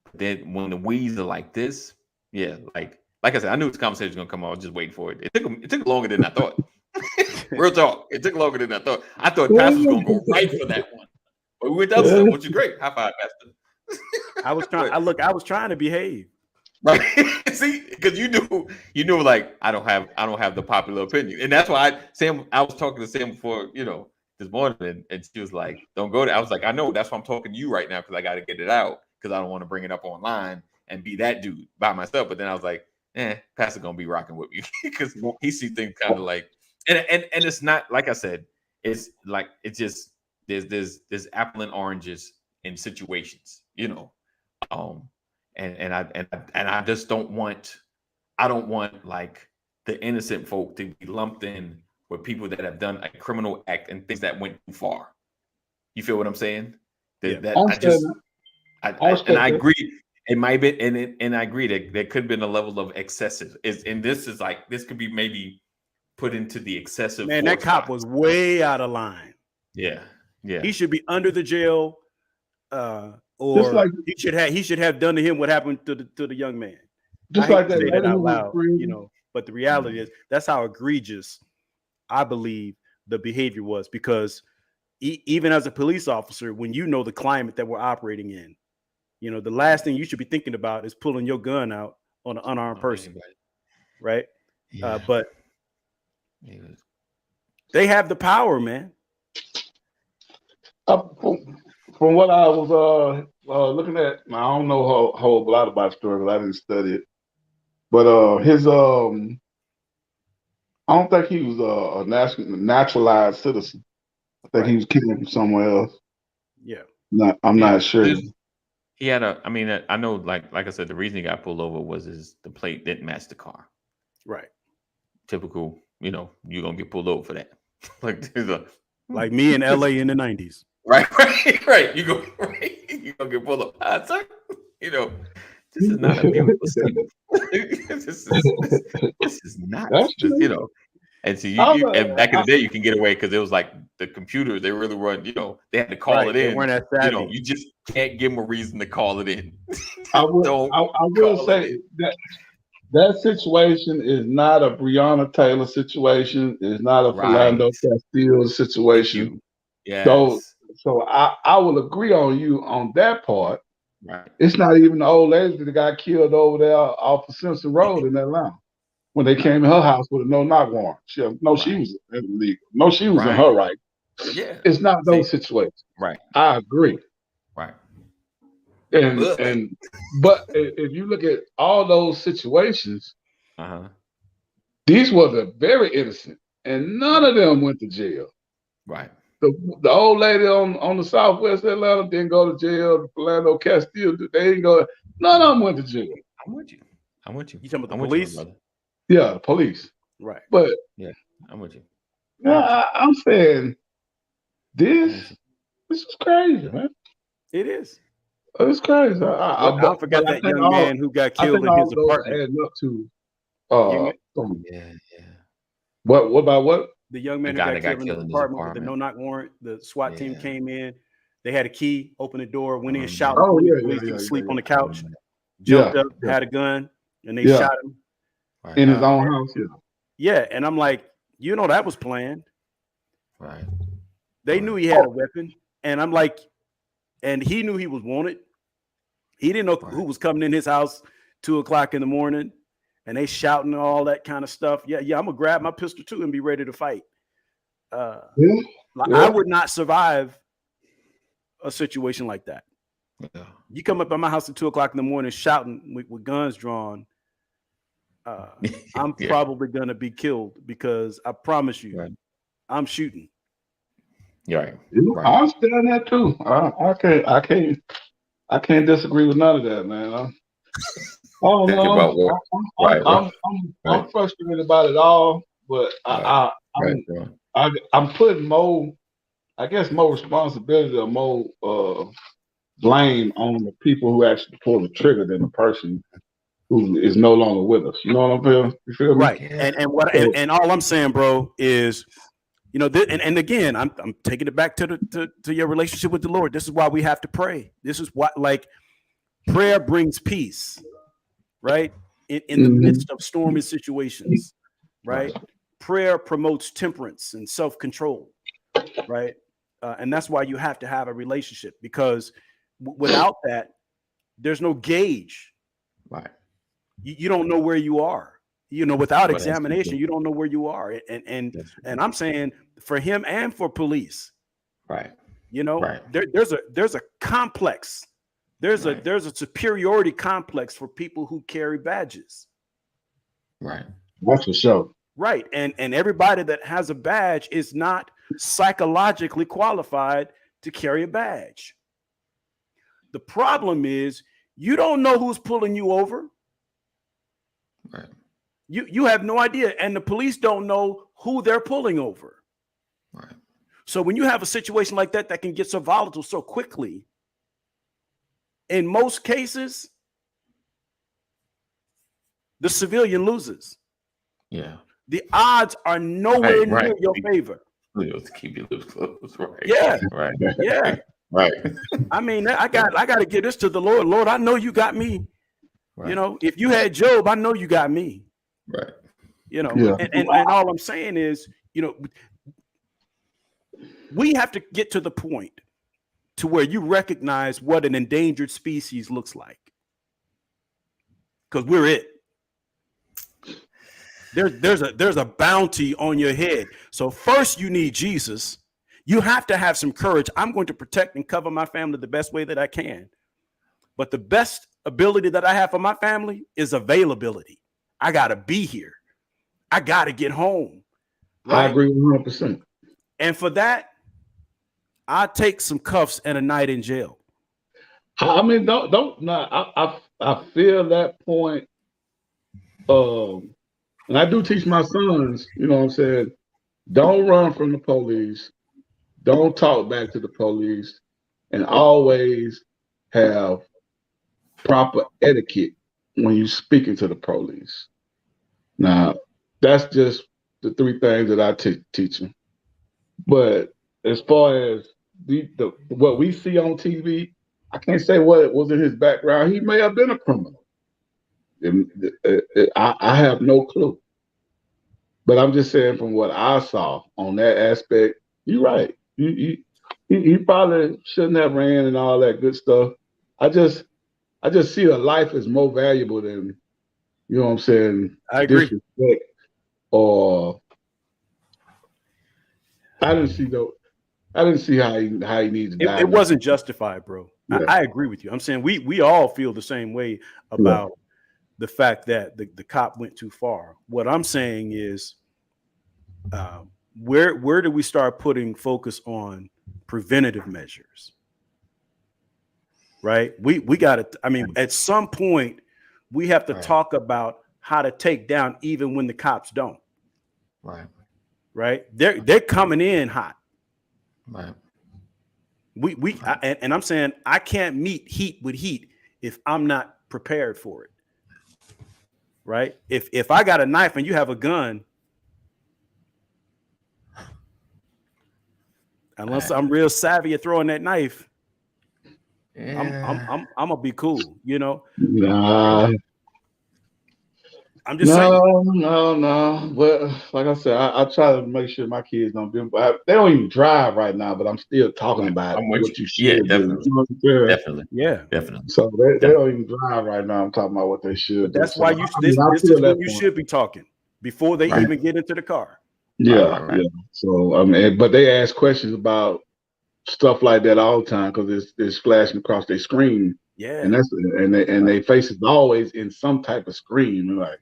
But then when the weeds are like this, yeah, like I said, I knew this conversation was gonna come on. I was just waiting for it. It took longer than I thought. Real talk, it took longer than I thought. I thought Pastor was gonna go right for that one, but we went to other stuff, which is great. High five, Pastor. I was trying. I was trying to behave. Right. See, because you knew like I don't have the popular opinion. And that's why I was talking to Sam before, this morning, and she was like, don't go there. I was like, I know, that's why I'm talking to you right now, because I gotta get it out, because I don't want to bring it up online and be that dude by myself. But then I was like, Pastor gonna be rocking with me because he sees things kind of like and it's not like I said, it's like it's just there's apple and oranges in situations, and I just don't want like the innocent folk to be lumped in with people that have done a criminal act and things that went too far. You feel what I'm saying? I agree. It might be, and I agree that there could have been a level of excessive. This could be maybe put into the excessive. Man, that cop was way out of line. Yeah. He should be under the jail. Or like, he should have done to him what happened to the young man. Just like that, out loud, But the reality is that's how egregious I believe the behavior was, because even as a police officer, when you know the climate that we're operating in, the last thing you should be thinking about is pulling your gun out on an unarmed person, right? Yeah. But they have the power, man. From what I was looking at, I don't know a whole lot about the story, because I didn't study it. But his I don't think he was a naturalized citizen. I think he was killing from somewhere else. Yeah. I'm not sure. He had I know, like I said, the reason he got pulled over was the plate didn't match the car. Right. Typical, you're gonna get pulled over for that. Like me in LA in the 90s. Right. You gonna get pulled up. Sir, this is not a beautiful statement. This is not, And so and back in the day, you can get away because it was like the computers. They really weren't, they had to call it in. They weren't as savvy. You just can't give them a reason to call it in. I will say that situation is not a Breonna Taylor situation. It's not a Philando Castile situation. Yeah. So I will agree on you on that part. Right. It's not even the old lady that got killed over there off of Simpson Road in Atlanta when they came in her house with a no-knock warrant. She was illegal. No, she was in her right. Yeah. It's not those situations. Right. I agree. Right. But if you look at all those situations, these were very innocent, and none of them went to jail. Right. The old lady on the southwest Atlanta didn't go to jail. The Philando Castile, they didn't go. None of them went to jail. I'm with you. You talking about the police? Yeah, the police. Right. But yeah, I'm with you. I'm saying this is crazy, man. It is. It's crazy. I forgot that young man who got killed in his apartment. Adding up to, yeah. What about what? The young man who got killed in his apartment with the no-knock warrant. The SWAT team came in. They had a key, opened the door, went in, shot him. Sleep on the couch, jumped up, had a gun, and they shot him. In his own house, Yeah, and I'm like, that was planned. Right. They knew he had a weapon, and I'm like, and he knew he was wanted. He didn't know who was coming in his house 2:00 in the morning, and they shouting and all that kind of stuff. Yeah, I'm gonna grab my pistol too and be ready to fight. I would not survive a situation like that. Yeah. You come up at my house at 2:00 in the morning shouting with guns drawn. I'm probably gonna be killed, because I promise you, I'm shooting. Right. I understand that too. I can't disagree with none of that, man. I'm frustrated about it all, but I'm putting more responsibility or more blame on the people who actually pull the trigger than the person who is no longer with us. You know what I'm feeling? You feel me? Right. And all I'm saying, bro, is and again, I'm taking it back to your relationship with the Lord. This is why we have to pray. This is what, like, prayer brings peace, right? In the midst of stormy situations, right? Prayer promotes temperance and self-control, right? And that's why you have to have a relationship, because without that, there's no gauge. Right. You don't know where you are. Without examination, you don't know where you are. And I'm saying for him and for police, right? There's a complex. There's a superiority complex for people who carry badges. Right. That's for sure. Right. And everybody that has a badge is not psychologically qualified to carry a badge. The problem is you don't know who's pulling you over. Right. You have no idea, and the police don't know who they're pulling over. Right. So when you have a situation like that can get so volatile so quickly, in most cases, the civilian loses. Yeah. The odds are nowhere near your favor. Keep you close. Right. Yeah. Right. Yeah. Right. I mean, I got to give this to the Lord. Lord, I know you got me. Right. If you had Job, I know you got me. Right. And all I'm saying is, we have to get to the point to where you recognize what an endangered species looks like, because we're it. There's a bounty on your head. So first you need Jesus. You have to have some courage. I'm going to protect and cover my family the best way that I can. But the best ability that I have for my family is availability. I got to be here. I got to get home. Right? I agree 100%. And for that, I take some cuffs and a night in jail. I mean, I feel that point. And I do teach my sons, you know what I'm saying? Don't run from the police. Don't talk back to the police, and always have proper etiquette when you're speaking to the police. Now, that's just the three things that I teach them. But as far as what we see on TV, I can't say what was in his background. He may have been a criminal. I have no clue. But I'm just saying, from what I saw on that aspect, you're right. He probably shouldn't have ran and all that good stuff. I just see a life as more valuable than, you know what I'm saying, I agree. Disrespect, or I didn't see how he needed to die. It wasn't justified, bro. Yeah. I agree with you. I'm saying we all feel the same way about the fact that the cop went too far. What I'm saying is, where do we start putting focus on preventative measures? Right? We got to, I mean, at some point we have to talk about how to take down even when the cops don't. Right. Right? They're coming in hot. Right. And I'm saying I can't meet heat with heat if I'm not prepared for it. Right? If I got a knife and you have a gun, unless I'm real savvy at throwing that knife, I'm gonna be cool, you know. Nah. I'm just saying. No. But like I said, I try to make sure my kids don't do. They don't even drive right now, but I'm still talking about what you should do. Definitely. You know what I'm saying? Definitely. Yeah, definitely. So they don't even drive right now. I'm talking about what they should. But that's do. why So, this is when you should be talking before they even get into the car. Yeah, yeah. So I mean, but they ask questions about stuff like that all the time because it's flashing across their screen. Yeah, and their face is always in some type of screen. Like,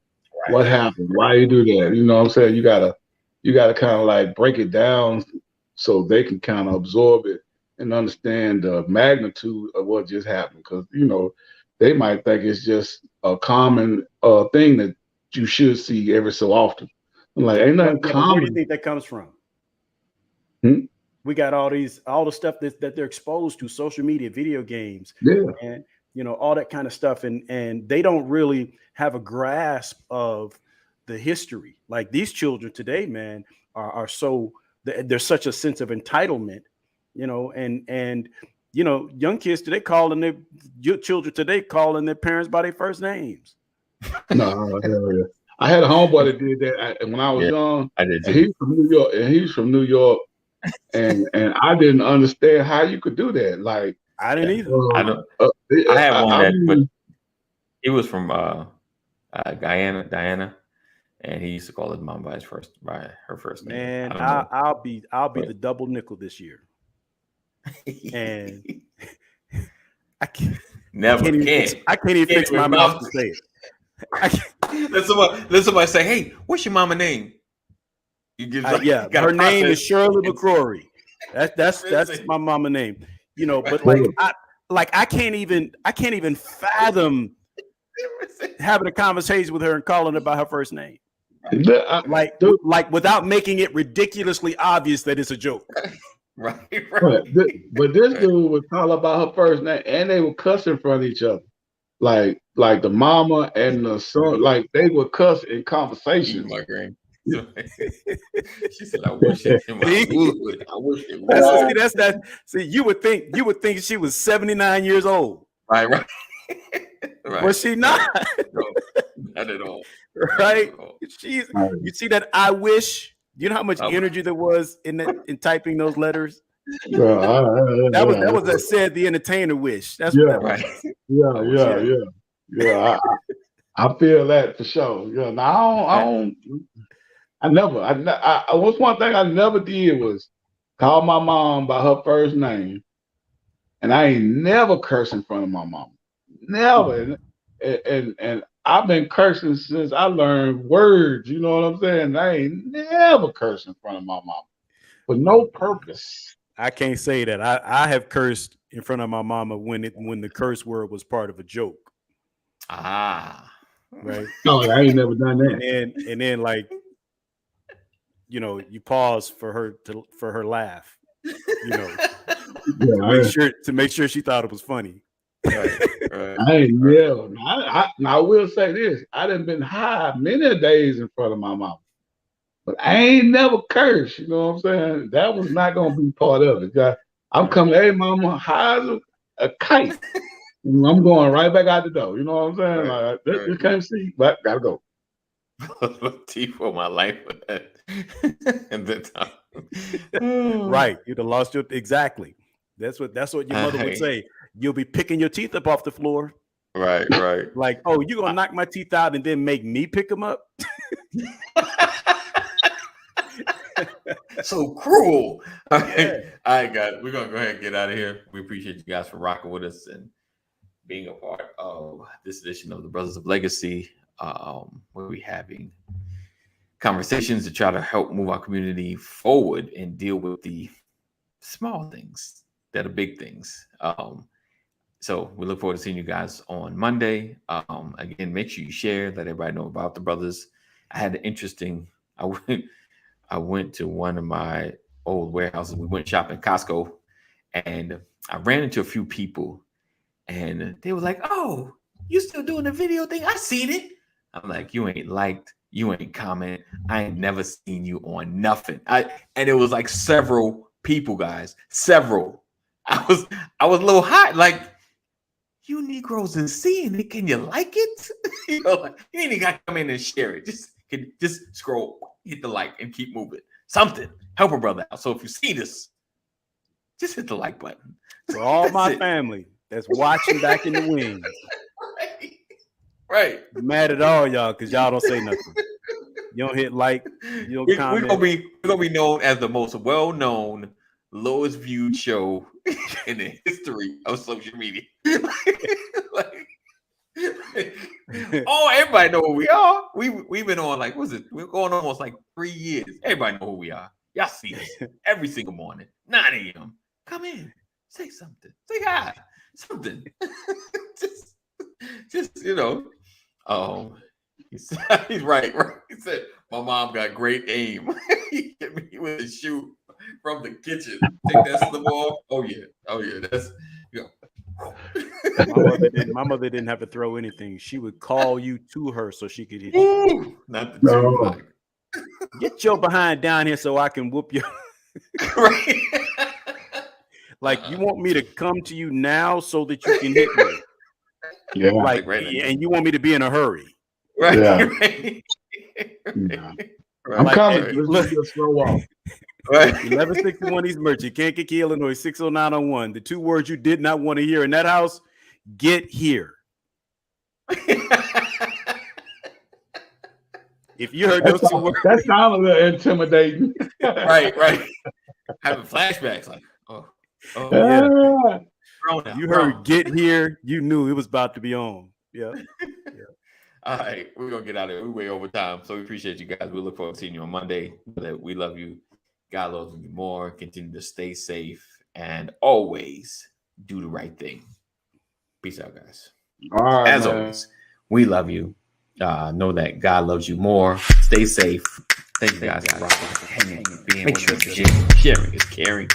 what happened? Why you do that? You know what I'm saying? You gotta kind of like break it down so they can kind of absorb it and understand the magnitude of what just happened. Because you know they might think it's just a common thing that you should see every so often. I'm like, ain't nothing common. Where do you think that comes from? We got all the stuff that they're exposed to, social media, video games. Yeah. And all that kind of stuff. And they don't really have a grasp of the history. Like these children today, man, are so, there's such a sense of entitlement, and young kids today children today calling their parents by their first names. No, hell yeah. I had a homeboy that did that when I was young. I did too. And he's from New York, and I didn't understand how you could do that. Like I didn't either. I had one but he was from Diana, and he used to call his mom by her first name. Man, I'll be the double nickel this year, and I can't even fix my mouth to say it. Let somebody say, "Hey, what's your mama name?" You give her name is Shirley McCrory. That's my mama name. But I can't even fathom having a conversation with her and calling her by her first name. Like without making it ridiculously obvious that it's a joke. Right. But this dude would call her by her first name, and they would cuss in front of each other. Like the mama and the son, like they would cuss in conversations. My grand. She said, "I wish it would. I wish it would." That's that. See, you would think she was 79 years old. Right. Was she not? No, not at all. Right? You see that? I wish. You know how much energy there was in typing those letters. That was that said the entertainer wish. That's what that was. Yeah. I feel that for sure. Yeah. Now what's one thing I never did was call my mom by her first name, and I ain't never cursed in front of my mom. Never. And I've been cursing since I learned words. You know what I'm saying? I ain't never cursed in front of my mom for no purpose. I can't say that. I have cursed in front of my mama when the curse word was part of a joke. Right. No, I ain't never done that. And then like, you pause for her laugh. To make sure she thought it was funny. Right. I ain't never. I will say this: I done been high many days in front of my mom, but I ain't never cursed. You know what I'm saying? That was not gonna be part of it. I'm coming, hey mama, high as a kite. I'm going right back out the door. You know what I'm saying? Right, like you can't see, but gotta go. Tea for my life with that. And that time. Right. You'd have lost your exactly. That's what your mother would say. You'll be picking your teeth up off the floor. Right. Like, oh, you're gonna knock my teeth out and then make me pick them up. So cruel. Yeah. All right, guys. We're gonna go ahead and get out of here. We appreciate you guys for rocking with us and being a part of this edition of the Brothers of Legacy. We'll be having conversations to try to help move our community forward and deal with the small things that are big things. So we look forward to seeing you guys on Monday. Again, make sure you share, let everybody know about the brothers. I had an interesting, I went to one of my old warehouses. We went shopping Costco, and I ran into a few people, and they were like, "Oh, you still doing the video thing? I seen it." I'm like, "You ain't liked, you ain't comment. I ain't never seen you on nothing." And it was like several people, guys, several. I was a little hot, like, you Negroes and seeing it, can you like it? Like, you ain't got to come in and share it. Just scroll, hit the like, and keep moving. Something, help a brother out. So if you see this, just hit the like button. For all my family that's watching back in the wings. Right. I'm mad at all y'all because y'all don't say nothing. You don't hit like, you don't comment. We're gonna be known as the most well-known, lowest viewed show in the history of social media. Oh, everybody know who we are. We've been on we're going almost like 3 years. Everybody know who we are. Y'all see us every single morning, 9 a.m. Come in, say something, say hi, something. just he's right. He said my mom got great aim. He hit me with a shoe from the kitchen. Take that slip off. Oh yeah. That's My mother didn't have to throw anything. She would call you to her so she could hit you. Ooh, not the two. Like, Get your behind down here so I can whoop you. right. Like, you want me to come to you now so that you can hit me? Yeah. Like, right. and you want me to be in a hurry? Right. Yeah. Right. Yeah. Right. I'm Like, coming. hey, Let's look. do a slow walk. Right. 1161 East Merchant, Kankakee, Illinois, 60901. The two words you did not want to hear in that house: get here. If you heard those two words, That sounds a little intimidating. Right. Having flashbacks, like, oh yeah. Yeah. You heard get here, you knew it was about to be on. Yeah. All right, we're gonna get out of here. We're way over time, so we appreciate you guys. We look forward to seeing you on Monday. We love you. God loves you more. Continue to stay safe and always do the right thing. Peace out, guys. All right, As man. always, we love you. Know that God loves you more. Stay safe. Thank you guys for rocking, hanging, being with us. Sharing is caring.